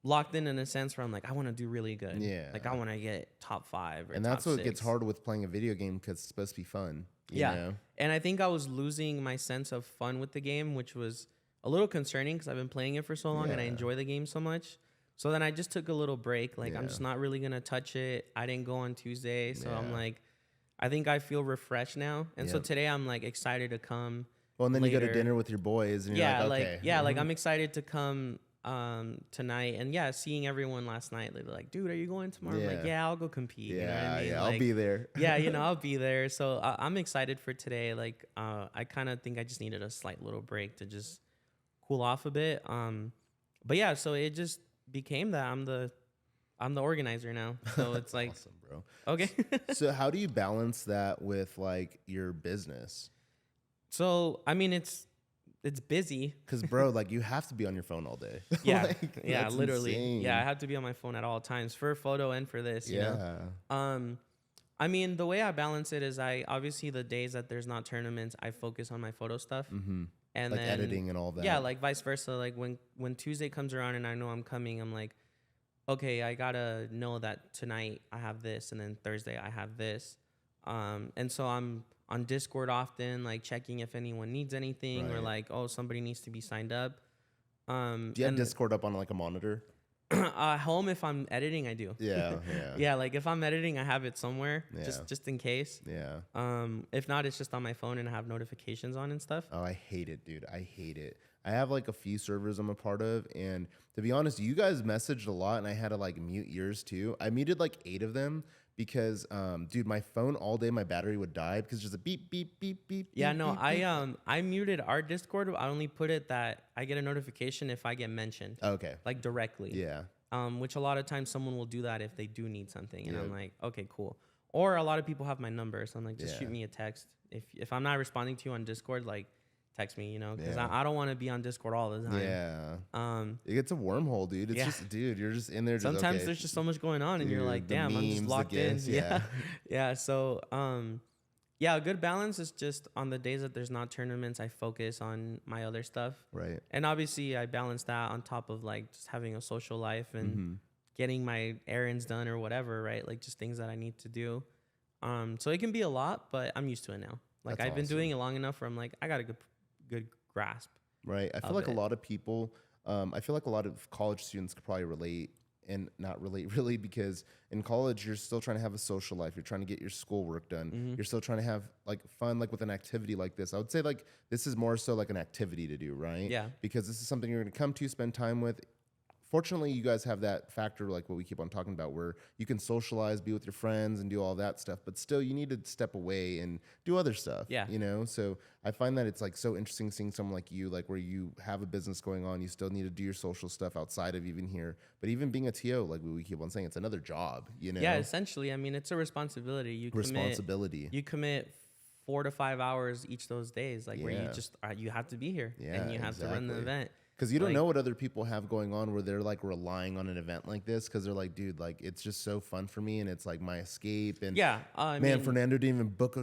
locked in a sense where I'm like, I want to do really good. Yeah. Like I want to get top 5 or and that's top what 6. gets hard with playing a video game, because it's supposed to be fun. You know? And I think I was losing my sense of fun with the game, which was a little concerning because I've been playing it for so long and I enjoy the game so much. So then I just took a little break. Like I'm just not really going to touch it. I didn't go on Tuesday. So I'm like, I think I feel refreshed now. And so today I'm like excited to come. Well, and then you go to dinner with your boys and you're like, okay. Like I'm excited to come tonight. And seeing everyone last night, they were like, dude, are you going tomorrow? I'm like, I'll go compete. Yeah, you know what I mean? Like, I'll be there. I'll be there. So I'm excited for today. Like I kind of think I just needed a slight little break to just cool off a bit. But yeah, so it just became that I'm the organizer now. So it's like awesome, bro. Okay. So how do you balance that with like your business? So I mean it's busy. Cause bro, like you have to be on your phone all day. Literally. Insane. Yeah, I have to be on my phone at all times for photo and for this. You know? I mean the way I balance it is obviously the days that there's not tournaments, I focus on my photo stuff. And like then editing and all that. Yeah, like vice versa. Like when Tuesday comes around and I know I'm coming, I'm like, okay, I gotta know that tonight I have this, and then Thursday I have this. And so I'm on Discord often, like checking if anyone needs anything, or like, oh, somebody needs to be signed up. Do you have Discord up on like a monitor? Home, if I'm editing, I do. Yeah. Yeah, like if I'm editing, I have it somewhere, just in case. Yeah. If not, it's just on my phone and I have notifications on and stuff. Oh, I hate it, dude. I hate it. I have like a few servers I'm a part of, and to be honest, you guys messaged a lot, and I had to like mute yours too. I muted like 8 of them because, dude, my phone all day, my battery would die because just a beep, beep, beep, beep. Yeah, beep, no, beep, I muted our Discord. I only put it that I get a notification if I get mentioned. Okay. Like directly. Yeah. Which a lot of times someone will do that if they do need something, and I'm like, okay, cool. Or a lot of people have my number, so I'm like, just shoot me a text. If I'm not responding to you on Discord, like, text me, because I don't want to be on Discord all the time. Yeah. It gets a wormhole, dude. It's just, dude, you're just in there. Sometimes there's just so much going on, and you're like, damn, I'm just locked in. Yeah. So, a good balance is just on the days that there's not tournaments, I focus on my other stuff. Right. And obviously, I balance that on top of like just having a social life and getting my errands done or whatever, right? Like just things that I need to do. So it can be a lot, but I'm used to it now. Like I've been doing it long enough where I'm like, I got a good grasp. Right. I feel like a lot of people, I feel like a lot of college students could probably relate and not relate really, because in college, you're still trying to have a social life. You're trying to get your schoolwork done. You're still trying to have like fun, like with an activity like this. I would say like this is more so like an activity to do, right? Yeah. Because this is something you're going to come to, spend time with. Fortunately, you guys have that factor, like what we keep on talking about, where you can socialize, be with your friends, and do all that stuff. But still, you need to step away and do other stuff. Yeah. So I find that it's like so interesting seeing someone like you, like where you have a business going on, you still need to do your social stuff outside of even here. But even being a TO, like we keep on saying, it's another job. Yeah, essentially. I mean, it's a responsibility. You commit 4 to 5 hours each those days, like where you just you have to be here and you have to run the event. Because you don't know what other people have going on where they're like relying on an event like this, because they're like, dude, like it's just so fun for me and it's like my escape. And I mean, Fernando didn't even book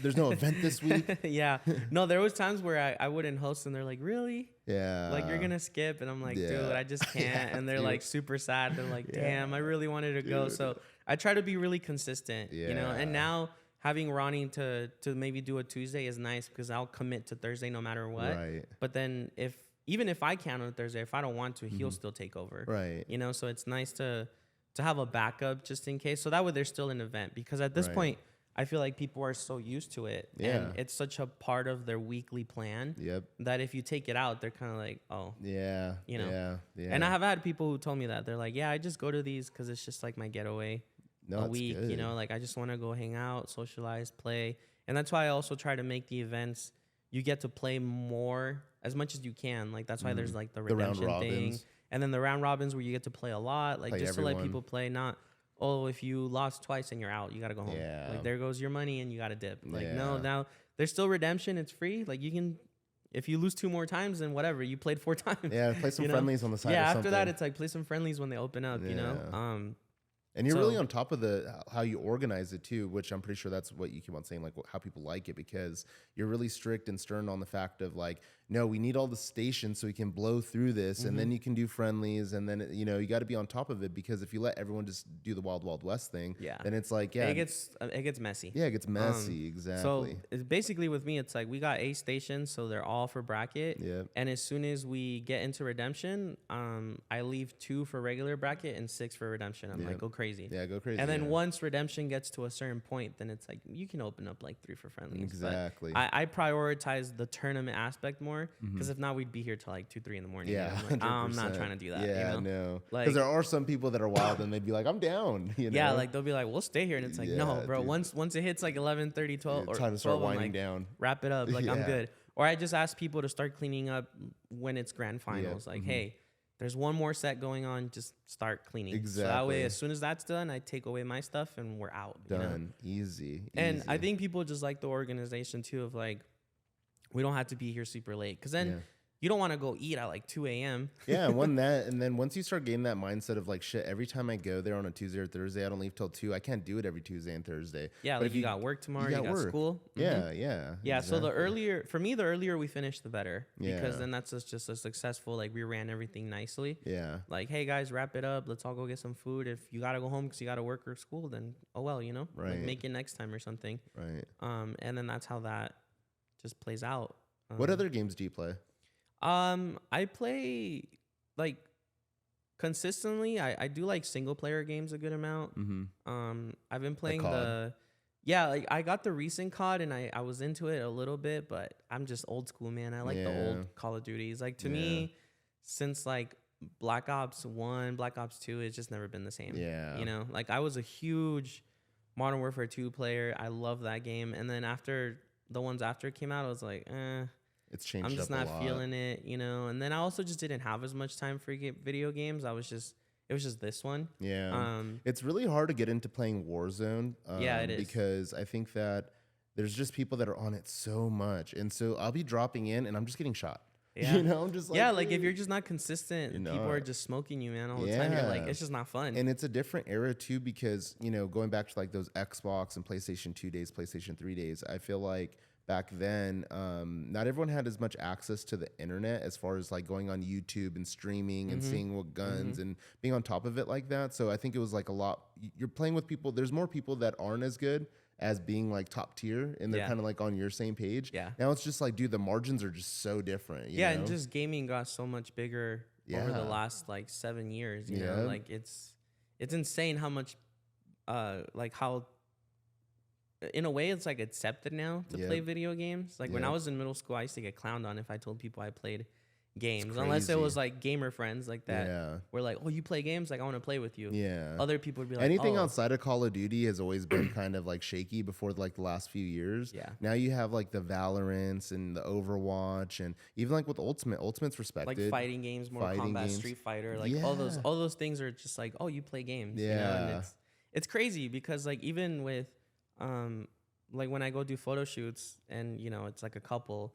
there's no event this week. Yeah. No, there was times where I wouldn't host and they're like, really? Yeah. Like you're gonna skip, and I'm like, dude, I just can't. And they're like super sad. They're like, damn, I really wanted to go. So I try to be really consistent, and now having Ronnie to maybe do a Tuesday is nice because I'll commit to Thursday no matter what. Right. But then even if I can on Thursday, if I don't want to, he'll still take over. Right. So it's nice to have a backup just in case. So that way there's still an event, because at this point, I feel like people are so used to it. Yeah. And it's such a part of their weekly plan that if you take it out, they're kind of like, oh. Yeah. Yeah. And I have had people who told me that. They're like, yeah, I just go to these because it's just like my getaway a week. Good. Like I just want to go hang out, socialize, play. And that's why I also try to make the events, you get to play more as much as you can. Like that's why there's like the redemption thing, and then the round robins where you get to play a lot, like just to let people play. Not, oh, if you lost twice and you're out, you got to go home. Yeah. Like there goes your money and you got to dip. Like no, now there's still redemption. It's free. Like you can, if you lose 2 more times, then whatever, you played 4 times. Yeah, play some friendlies on the side. Yeah, after that, it's like play some friendlies when they open up. And you're really on top of how you organize it too, which I'm pretty sure that's what you keep on saying, like how people like it, because you're really strict and stern on the fact of like, no, we need all the stations so we can blow through this, and then you can do friendlies, and then you got to be on top of it, because if you let everyone just do the Wild Wild West thing, then it's like it gets messy. Yeah, it gets messy. Exactly. So it's basically with me, it's like we got 8 stations, so they're all for bracket. Yeah. And as soon as we get into redemption, I leave 2 for regular bracket and 6 for redemption. I'm like, go crazy. Yeah, go crazy. And then once redemption gets to a certain point, then it's like you can open up like 3 for friendlies. Exactly. But I prioritize the tournament aspect more, because if not, we'd be here till like 2-3 in the morning. Yeah, I'm, like, I'm not trying to do that. Yeah, no. Like, because there are some people that are wild and they'd be like, I'm down. Yeah, like they'll be like, we'll stay here, and it's like, no, bro. Dude. Once it hits like 11:30, 12, or time to start 12, winding like, down. Wrap it up. Like I'm good. Or I just ask people to start cleaning up when it's grand finals. Like, hey, there's one more set going on. Just start cleaning. Exactly. So that way, as soon as that's done, I take away my stuff and we're out. Done. Easy. And I think people just like the organization too, of like, we don't have to be here super late. Because then you don't want to go eat at like 2 a.m. Yeah, and then once you start getting that mindset of like, shit, every time I go there on a Tuesday or Thursday, I don't leave till 2. I can't do it every Tuesday and Thursday. Yeah, but like you got work tomorrow, you got work. school. Yeah, Yeah, exactly. So the earlier we finish, the better. Yeah. Because then that's just a successful, like we ran everything nicely. Yeah. Like, hey guys, wrap it up. Let's all go get some food. If you got to go home because you got to work or school, then oh well, you know? Right. Like, make it next time or something. Right. And then that's how that just plays out. What other games do you play? I play like consistently. I do like single player games a good amount. I've been playing like I got the recent COD and I was into it a little bit, but I'm just old school, man. I like the old Call of Duties. Like to me, since like Black Ops 1, Black Ops 2, it's just never been the same. Yeah. You know, like I was a huge Modern Warfare 2 player. I love that game. And then after the ones after it came out, I was like, it's changed. I'm just up not feeling it, you know. And then I also just didn't have as much time for video games. It was just this one. Yeah. It's really hard to get into playing Warzone. Yeah, it is. Because I think that there's just people that are on it so much. And so I'll be dropping in and I'm just getting shot. Yeah. You know, I'm just like, yeah, like if you're just not consistent, people are just smoking you, man, all the time. You're like, it's just not fun. And it's a different era too, because, you know, going back to like those Xbox and PlayStation 2 days, PlayStation 3 days, I feel like back then, not everyone had as much access to the internet as far as like going on YouTube and streaming and seeing what guns and being on top of it like that. So I think it was like a lot. You're playing with people. There's more people that aren't as good as being like top tier, and they're kind of like on your same page. Yeah. Now it's just like, dude, the margins are just so different. You know? And just gaming got so much bigger over the last like 7 years. You know, like it's insane how much, like how. In a way, it's like accepted now to play video games. Like when I was in middle school, I used to get clowned on if I told people I played games, unless it was like gamer friends like that. Yeah. We're like, oh, you play games? Like I want to play with you. Yeah. Other people would be like, anything outside of Call of Duty has always been kind of like shaky before like the last few years. Yeah. Now you have like the Valorants and the Overwatch, and even like with Ultimate's respected. Like fighting games, Mortal Kombat, Street Fighter, like all those things are just like, oh, you play games. Yeah. You know? And it's crazy because like even with like when I go do photo shoots and, you know, it's like a couple,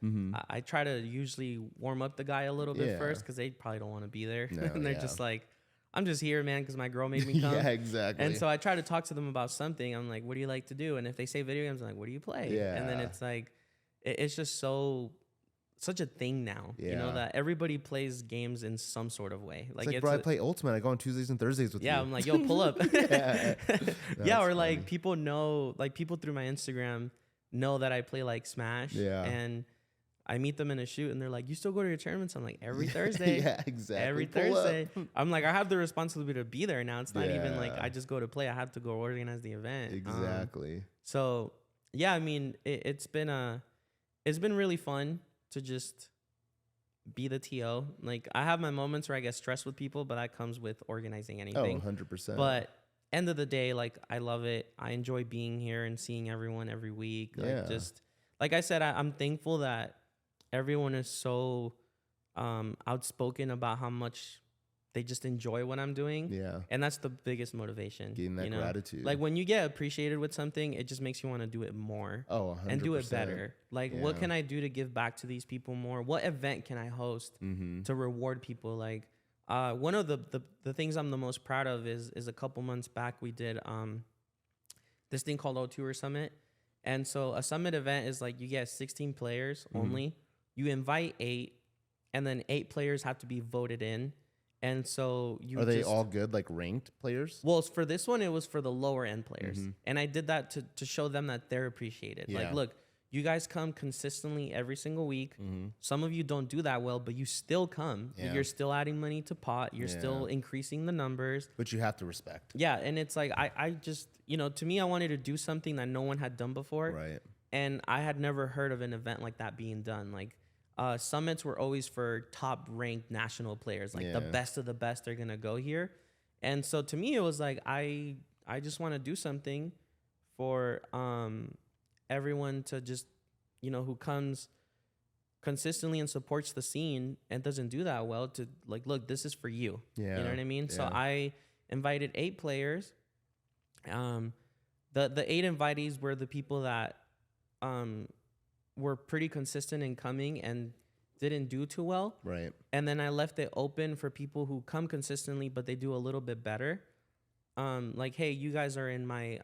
I try to usually warm up the guy a little bit first because they probably don't want to be there. No, and they're just like, I'm just here, man, because my girl made me come. Yeah, exactly. And so I try to talk to them about something. I'm like, what do you like to do? And if they say video games, I'm like, what do you play? Yeah. And then it's like, it's just such a thing now, you know, that everybody plays games in some sort of way. Like bro, I play Ultimate. I go on Tuesdays and Thursdays with you. Yeah, I'm like, yo, pull up. Yeah, or like people know, like people through my Instagram know that I play like Smash. Yeah. And I meet them in a shoot and they're like, you still go to your tournaments? I'm like, every Thursday. Yeah, exactly. Every Thursday. I'm like, I have the responsibility to be there now. It's not even like I just go to play. I have to go organize the event. Exactly. So yeah, I mean, it's been really fun to just be the TO. Like I have my moments where I get stressed with people, but that comes with organizing anything. Oh, 100%. But end of the day, like I love it. I enjoy being here and seeing everyone every week. Like just like I said, I'm thankful that everyone is so outspoken about how much they just enjoy what I'm doing. Yeah. And that's the biggest motivation. Getting that gratitude. Like when you get appreciated with something, it just makes you want to do it more. Oh, 100%. And do it better. Like what can I do to give back to these people more? What event can I host to reward people? Like one of the things I'm the most proud of is a couple months back we did this thing called O2 Summit. And so a summit event is like you get 16 players only. You invite 8, and then 8 players have to be voted in. And so are they all good, like ranked players? Well, for this one, it was for the lower end players. And I did that to show them that they're appreciated. Yeah. Like, look, you guys come consistently every single week. Some of you don't do that well, but you still come. Yeah. You're still adding money to pot. You're still increasing the numbers. But you have to respect. Yeah. And it's like, I just, you know, to me, I wanted to do something that no one had done before. Right. And I had never heard of an event like that being done. Like, summits were always for top ranked national players, like the best of the best are gonna go here. And so to me, it was like I just want to do something for everyone to just, you know, who comes consistently and supports the scene and doesn't do that well, to like, look, this is for you. Yeah. You know what I mean? Yeah. So I invited 8 players. The 8 invitees were the people that were pretty consistent in coming and didn't do too well. Right. And then I left it open for people who come consistently, but they do a little bit better. Like, hey, you guys are in my,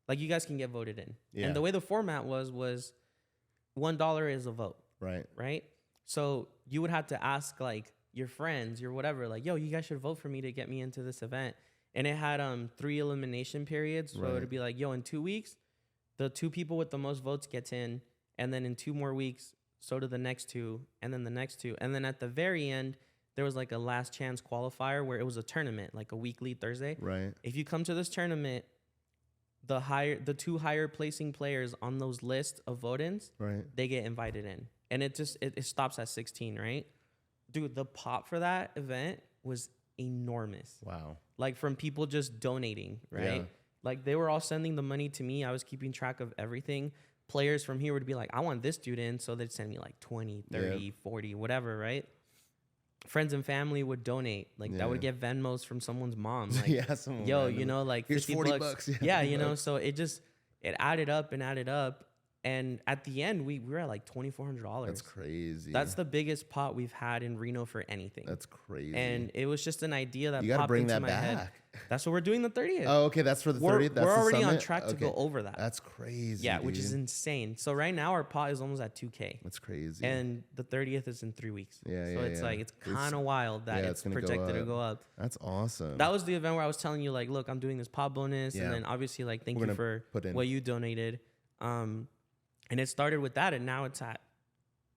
like, you guys can get voted in. Yeah. And the way the format was $1 is a vote. Right. Right. So you would have to ask like your friends, your whatever, like, yo, you guys should vote for me to get me into this event. And it had 3 elimination periods. So it'd be like, yo, in 2 weeks, the 2 people with the most votes gets in. And then in 2 more weeks, so do the next 2, and then the next 2. And then at the very end, there was like a last chance qualifier where it was a tournament, like a weekly Thursday. Right. If you come to this tournament, the 2 higher placing players on those lists of vote-ins, right, they get invited in. And it stops at 16, right? Dude, the pop for that event was enormous. Wow. Like from people just donating, right? Yeah. Like they were all sending the money to me. I was keeping track of everything. Players from here would be like, I want this dude in. So they'd send me like 20, 30, 40, whatever, right? Friends and family would donate. Like that would get Venmos from someone's mom. Like, yo, you know, like here's 50 bucks. Yeah, you know, so it added up and added up. And at the end, we were at like $2,400. That's crazy. That's the biggest pot we've had in Reno for anything. That's crazy. And it was just an idea that you gotta popped bring into that my back. head. That's what we're doing the 30th. Oh, okay. That's for the 30th. That's we're the already summit? on track to go over that. That's crazy. Yeah, which is insane. So right now our pot is almost at 2K. That's crazy. And the 30th is in 3 weeks. Yeah, so it's like it's kind of wild that it's projected to go up. That's awesome. That was the event where I was telling you like, look, I'm doing this pot bonus, and then obviously like thank you for what you donated. And it started with that, and now it's at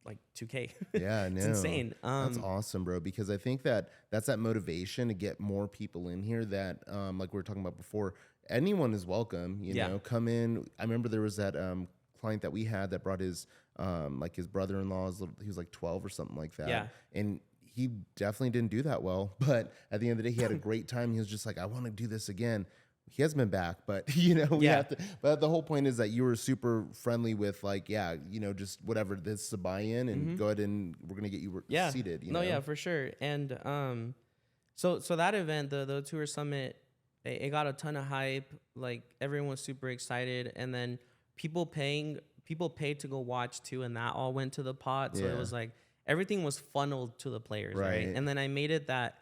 like 2K. Yeah, it's insane. That's awesome, bro. Because I think that's that motivation to get more people in here. That like we were talking about before, anyone is welcome. You know, come in. I remember there was that client that we had that brought his like his brother-in-law. He was like 12 or something like that. Yeah, and he definitely didn't do that well. But at the end of the day, he had a great time. He was just like, I want to do this again. He hasn't been back, but you know, we have to. But the whole point is that you were super friendly with, like, you know, just whatever. This is a buy-in, and go ahead and we're gonna get you seated. You know? Yeah, for sure. And so that event, the Tour Summit, it got a ton of hype. Like everyone was super excited, and then people paid to go watch too, and that all went to the pot. So it was like everything was funneled to the players, right? And then I made it that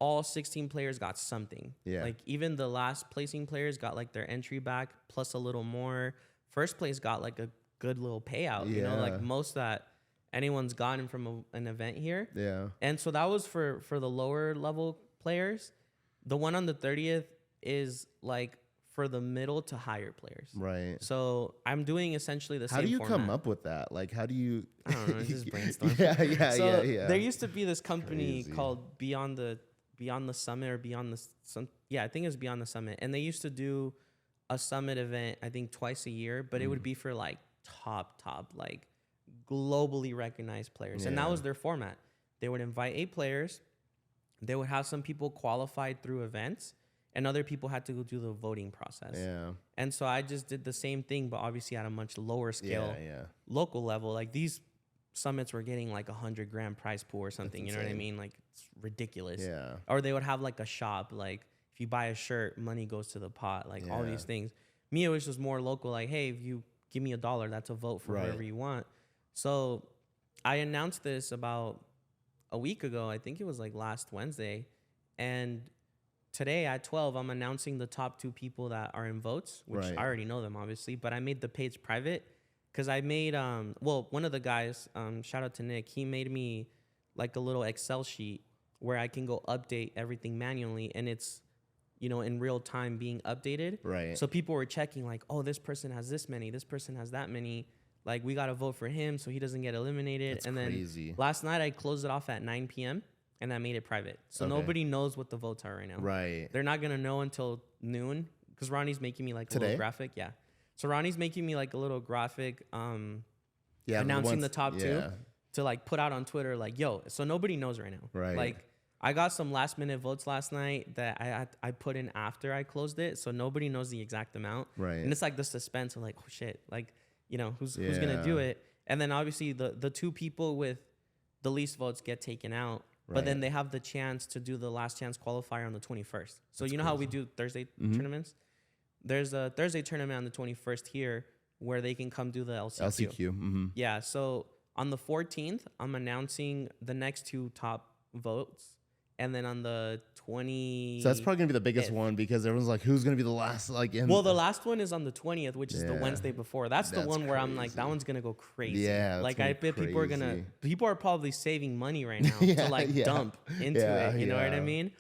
all 16 players got something. Yeah. Like even the last placing players got like their entry back plus a little more. First place got like a good little payout, you know, like most that anyone's gotten from an event here. Yeah. And so that was for the lower level players. The one on the 30th is like for the middle to higher players. Right. So I'm doing essentially the same format. How do you come up with that? Like, how do you... I don't know. It's just brainstorm. So there used to be this company called Beyond the Summit or Beyond the I think it was Beyond the Summit, and they used to do a summit event I think twice a year, but it would be for like top like globally recognized players, and that was their format. They would invite 8 players, they would have some people qualified through events, and other people had to go do the voting process. Yeah. And so I just did the same thing, but obviously at a much lower scale, local level. Like these summits were getting like $100,000 prize pool or something. You know what I mean? Like it's ridiculous. Yeah. Or they would have like a shop. Like if you buy a shirt, money goes to the pot. Like all these things. Me, it was just more local. Like, hey, if you give me $1, that's a vote for whoever you want. So I announced this about a week ago. I think it was like last Wednesday. And today at 12, I'm announcing the top 2 people that are in votes, which I already know them obviously, but I made the page private. Because I made, one of the guys, shout out to Nick, he made me like a little Excel sheet where I can go update everything manually, and it's, you know, in real time being updated. Right. So people were checking like, oh, this person has this many, this person has that many. Like, we got to vote for him so he doesn't get eliminated. That's crazy. Then last night I closed it off at 9 p.m. and I made it private. So nobody knows what the votes are right now. Right. They're not going to know until noon because Ronnie's making me like a little graphic. Yeah. So Ronnie's making me like a little graphic announcing the top 2 to like put out on Twitter like, yo, so nobody knows right now. Right. Like I got some last minute votes last night that I put in after I closed it. So nobody knows the exact amount. Right. And it's like the suspense of like, oh shit, like, you know, who's going to do it? And then obviously the 2 people with the least votes get taken out. Right. But then they have the chance to do the last chance qualifier on the 21st. So you know how we do Thursday tournaments? There's a Thursday tournament on the 21st here where they can come do the LCQ. Mm-hmm. Yeah, so On the 14th, I'm announcing the next 2 top votes. And then on the 20th. So that's probably going to be the biggest one because everyone's like, who's going to be the last? Well, the last one is on the 20th, which is the Wednesday before. That's the one where I'm like, that one's going to go crazy. Yeah. Like, I bet people are probably saving money right now to like dump into it. You know what I mean?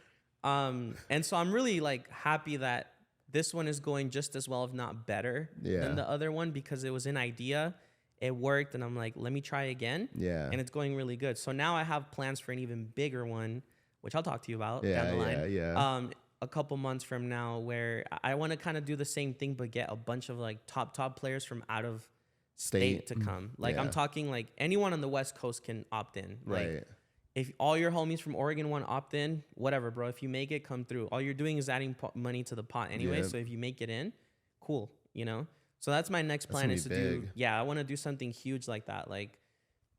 And so I'm really like happy that this one is going just as well, if not better than the other one, because it was an idea. It worked. And I'm like, let me try again. Yeah. And it's going really good. So now I have plans for an even bigger one, which I'll talk to you about down the line. A couple months from now, where I want to kind of do the same thing, but get a bunch of like top players from out of state to come. Like I'm talking like anyone on the West Coast can opt in. Like, if all your homies from Oregon want to opt in, whatever, bro. If you make it, come through. All you're doing is adding money to the pot anyway. So if you make it in, cool, you know? So that's my next plan is to do. Yeah, I want to do something huge like that. Like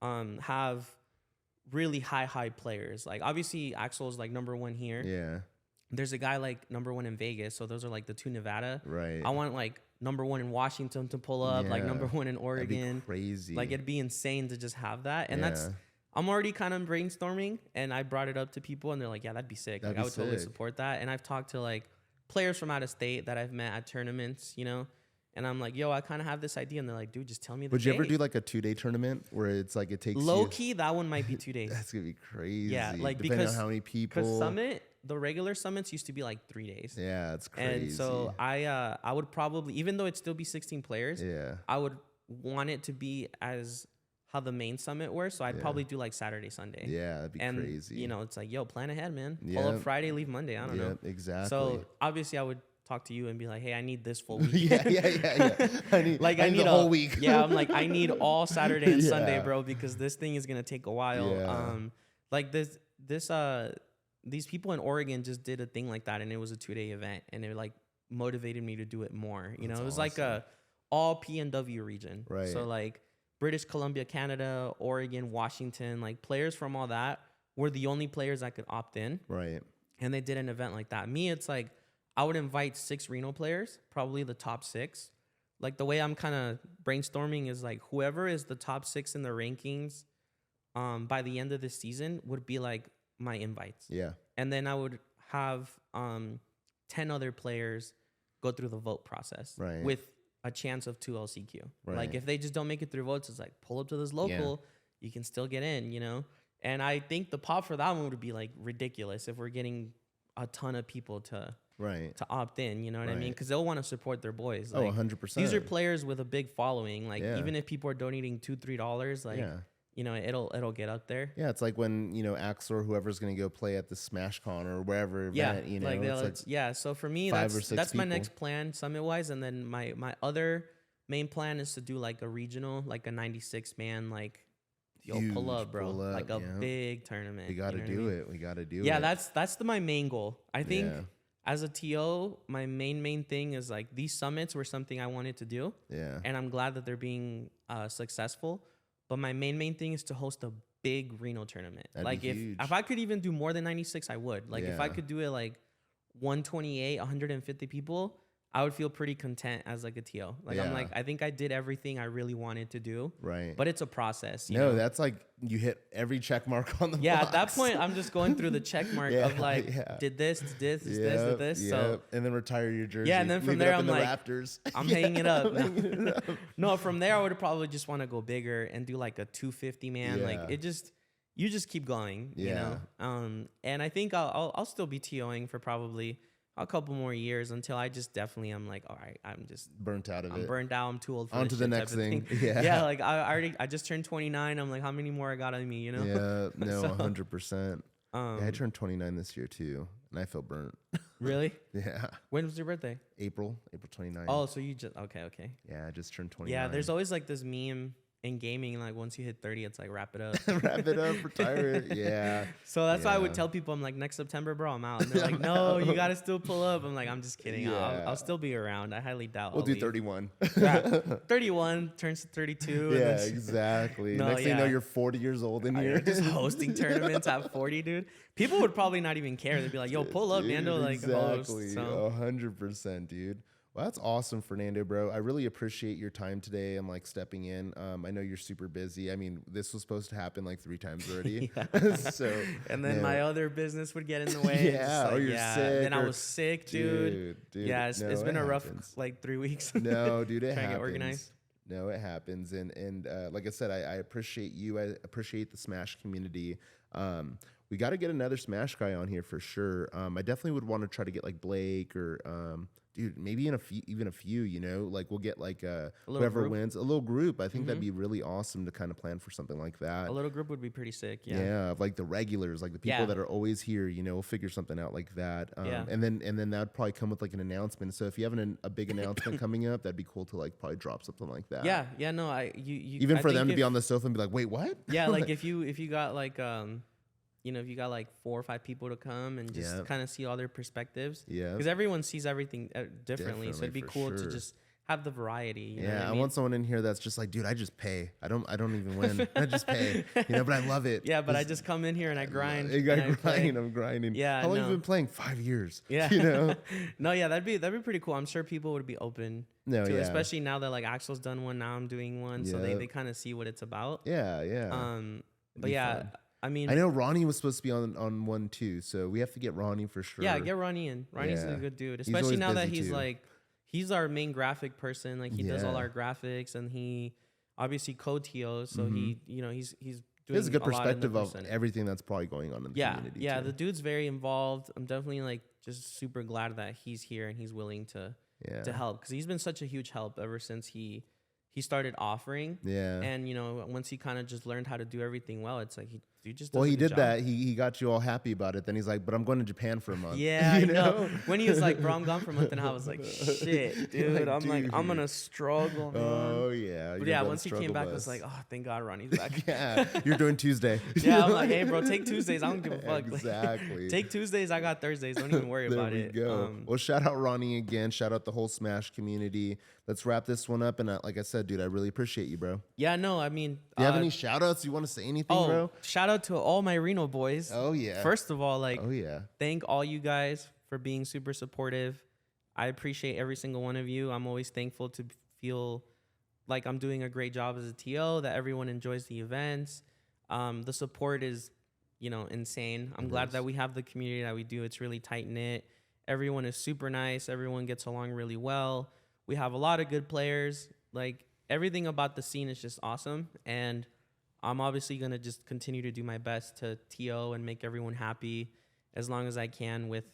have really high players. Like obviously Axel's like #1 here. Yeah. There's a guy like #1 in Vegas. So those are like the 2 Nevada. Right. I want like #1 in Washington to pull up, like #1 in Oregon. That'd be crazy. Like it'd be insane to just have that. And I'm already kind of brainstorming, and I brought it up to people and they're like, yeah, that'd be sick. Like I would totally support that. And I've talked to like players from out of state that I've met at tournaments, you know? And I'm like, yo, I kind of have this idea. And they're like, dude, just tell me the Would you ever do like a 2-day tournament where it's like it takes low key? That one might be 2 days. That's going to be crazy. Yeah, like depending on how many people. Because Summit, the regular summits used to be like 3 days. Yeah, it's crazy. And so I would probably, even though it'd still be 16 players, I would want it to be as how the main summit were. So I'd probably do like Saturday, Sunday. Yeah, that'd be crazy. You know, it's like, yo, plan ahead, man. Pull up Friday, leave Monday. I don't know. Exactly. So obviously I would talk to you and be like, hey, I need this full week. yeah. I need the whole week. Yeah, I'm like, I need all Saturday and Sunday, bro, because this thing is gonna take a while. Yeah. Like these people in Oregon just did a thing like that, and it was a 2-day event, and it like motivated me to do it more. You know, it was like a all PNW region. Right. So like British Columbia, Canada, Oregon, Washington, like players from all that were the only players that could opt in. Right. And they did an event like that. Me, it's like, I would invite 6 Reno players, probably the top 6. Like the way I'm kind of brainstorming is like whoever is the top 6 in the rankings by the end of the season would be like my invites. Yeah. And then I would have 10 other players go through the vote process with a chance of 2 LCQ. Right. Like if they just don't make it through votes, it's like pull up to this local, you can still get in, you know? And I think the pop for that one would be like ridiculous if we're getting a ton of people to opt in, you know what I mean? Because they'll want to support their boys. Like, 100%. These are players with a big following. Like even if people are donating $2-3, like you know, it'll get up there. Yeah, it's like when, you know, Axel or whoever's gonna go play at the SmashCon or wherever event, you know. Like so for me, that's my next plan summit wise, and then my other main plan is to do like a regional, like a 96 man, like pull up, bro. Like a big tournament. We gotta do it. We gotta do it. Yeah, that's my main goal. I think as a TO, my main thing is like these summits were something I wanted to do. Yeah. And I'm glad that they're being successful. But my main thing is to host a big Reno tournament. That'd like be huge. If I could even do more than 96, I would. Like if I could do it like 128, 150 people, I would feel pretty content as like a TO. Like I'm like, I think I did everything I really wanted to do. Right. But it's a process. You know? That's like you hit every check mark on the box. At that point, I'm just going through the check mark of like, did this, did this. So and then retire your jersey. Yeah, and then from there I'm like, Raptors. I'm hanging it up. No, from there I would probably just want to go bigger and do like a 250 man. Yeah. Like you just keep going. You know. And I think I'll still be TOing for probably a couple more years until I just definitely am like, all right, I'm just burnt out of it. I'm burnt out. I'm too old for on to the next thing. Yeah. Like I just turned 29. I'm like, how many more I got on me, you know? Yeah, no, 100%. I turned 29 this year too, and I feel burnt. Really? Yeah. When was your birthday? April 29th. Oh, so you just okay. Yeah, I just turned 29. Yeah, there's always like this meme in gaming, like once you hit 30, it's like wrap it up. Wrap it up, retire it. Yeah. So that's why I would tell people, I'm like, next September, bro, I'm out. And they're like, no, you got to still pull up. I'm like, I'm just kidding. Yeah. I'll still be around. I highly doubt we'll do 31. 31 turns to 32. Yeah, exactly. Next thing you know, you're 40 years old in here. Just hosting tournaments at 40, dude. People would probably not even care. They'd be like, yo, pull up, Nando. Like, exactly. 100%, dude. Well, that's awesome, Fernando, bro. I really appreciate your time today and like stepping in. I know you're super busy. I mean, this was supposed to happen like 3 times already. So, and then my other business would get in the way. Yeah, or you're sick. Then I was sick, dude. Yeah, it's been a rough like 3 weeks. No, dude, it trying happens. To get organized. No, it happens. And like I said, I appreciate you. I appreciate the Smash community. We got to get another Smash guy on here for sure. I definitely would want to try to get like Blake or dude, maybe even a few, you know, like we'll get like whoever group. Wins, a little group. I think that'd be really awesome to kind of plan for something like that. A little group would be pretty sick. Yeah, like the regulars, like the people that are always here, you know, we'll figure something out like that. And then that'd probably come with like an announcement. So if you have a big announcement coming up, that'd be cool to like probably drop something like that. Yeah, no, you even for them to be on the sofa and be like, wait, what? Yeah, like if you got like you know, if you got like 4 or 5 people to come and just kind of see all their perspectives. Yeah. Because everyone sees everything differently. So it'd be cool to just have the variety. You know what I mean? want someone in here that's just like, dude, I just pay. I don't even win. I just pay. You know, but I love it. Yeah, but I just come in here and I grind. I'm grinding. Yeah. How long have you been playing? 5 years. Yeah. You know? No, yeah, that'd be pretty cool. I'm sure people would be open to it, especially now that like Axel's done one, now I'm doing one. So they kind of see what it's about. Yeah. But yeah. Fun. I mean, I know Ronnie was supposed to be on one too, so we have to get Ronnie for sure. Yeah, get Ronnie in. Ronnie's a good dude, especially now that he's like, he's our main graphic person. Like he does all our graphics, and he obviously co-TO, so he, you know, he's doing. He has a good perspective of everything that's probably going on in the community. Yeah, too. The dude's very involved. I'm definitely like just super glad that he's here and he's willing to help, because he's been such a huge help ever since he started offering. Yeah. And, you know, once he kind of just learned how to do everything well, it's like he just does he did job. That. He got you all happy about it. Then he's like, but I'm going to Japan for a month. Yeah, you know? When he was like, bro, I'm gone for a month, and I was like, shit, dude. I'm going to struggle, man. Oh, yeah. But yeah, once he came back, I was like, oh, thank God Ronnie's back. Yeah, you're doing Tuesday. Yeah, I'm like, hey, bro, take Tuesdays. I don't give a fuck. Exactly. Take Tuesdays. I got Thursdays. Don't even worry about it. There we go. Well, shout out Ronnie again. Shout out the whole Smash community. Let's wrap this one up. And like I said, dude, I really appreciate you, bro. Yeah, no, I mean. Do you have any shout outs? You want to say anything, bro? Shout out to all my Reno boys. Oh, yeah. First of all, like, thank all you guys for being super supportive. I appreciate every single one of you. I'm always thankful to feel like I'm doing a great job as a TO, that everyone enjoys the events. The support is, you know, insane. I'm glad that we have the community that we do. It's really tight-knit. Everyone is super nice. Everyone gets along really well. We have a lot of good players. Like, everything about the scene is just awesome. And I'm obviously going to just continue to do my best to TO and make everyone happy as long as I can with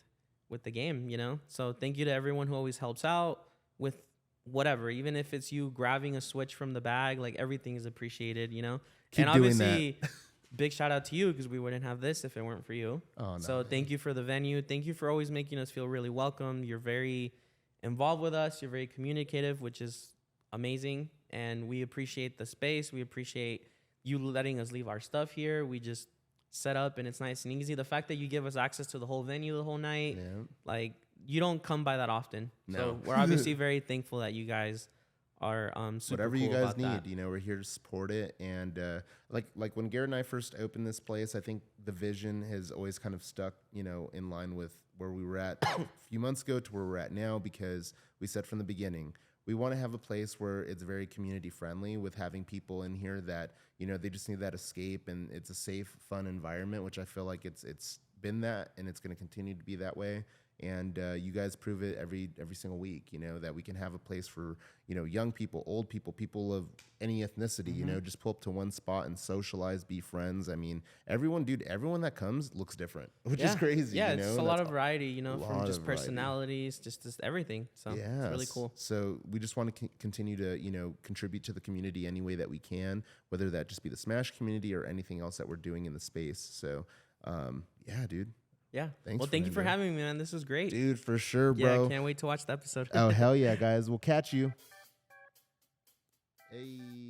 the game, you know? So thank you to everyone who always helps out with whatever, even if it's you grabbing a Switch from the bag, like everything is appreciated, you know? Keep and doing obviously, big shout out to you, because we wouldn't have this if it weren't for you. Oh, no. So thank you for the venue. Thank you for always making us feel really welcome. You're very involved with us. You're very communicative, which is amazing. And we appreciate the space. We appreciate you letting us leave our stuff here. We just set up and it's nice and easy. The fact that you give us access to the whole venue the whole night, like, you don't come by that often. No. So we're obviously very thankful that you guys are super whatever cool you guys about need, that. you know, we're here to support it. And like when Garrett and I first opened this place, I think the vision has always kind of stuck, you know, in line with where we were at a few months ago to where we're at now, because we said from the beginning, we want to have a place where it's very community friendly, with having people in here that, you know, they just need that escape, and it's a safe, fun environment, which I feel like it's been that, and it's going to continue to be that way. And you guys prove it every single week, you know, that we can have a place for, you know, young people, old people, people of any ethnicity, you know, just pull up to one spot and socialize, be friends. I mean, everyone that comes looks different, which is crazy. Yeah, you know? It's a lot of variety, you know, from just personalities, just everything. So it's really cool. So we just want to continue to, you know, contribute to the community any way that we can, whether that just be the Smash community or anything else that we're doing in the space. So, yeah, dude. Yeah. Thanks, well, thank you for having me, man. This was great. Dude, for sure, bro. Yeah, can't wait to watch the episode. Oh, hell yeah, guys. We'll catch you. Hey.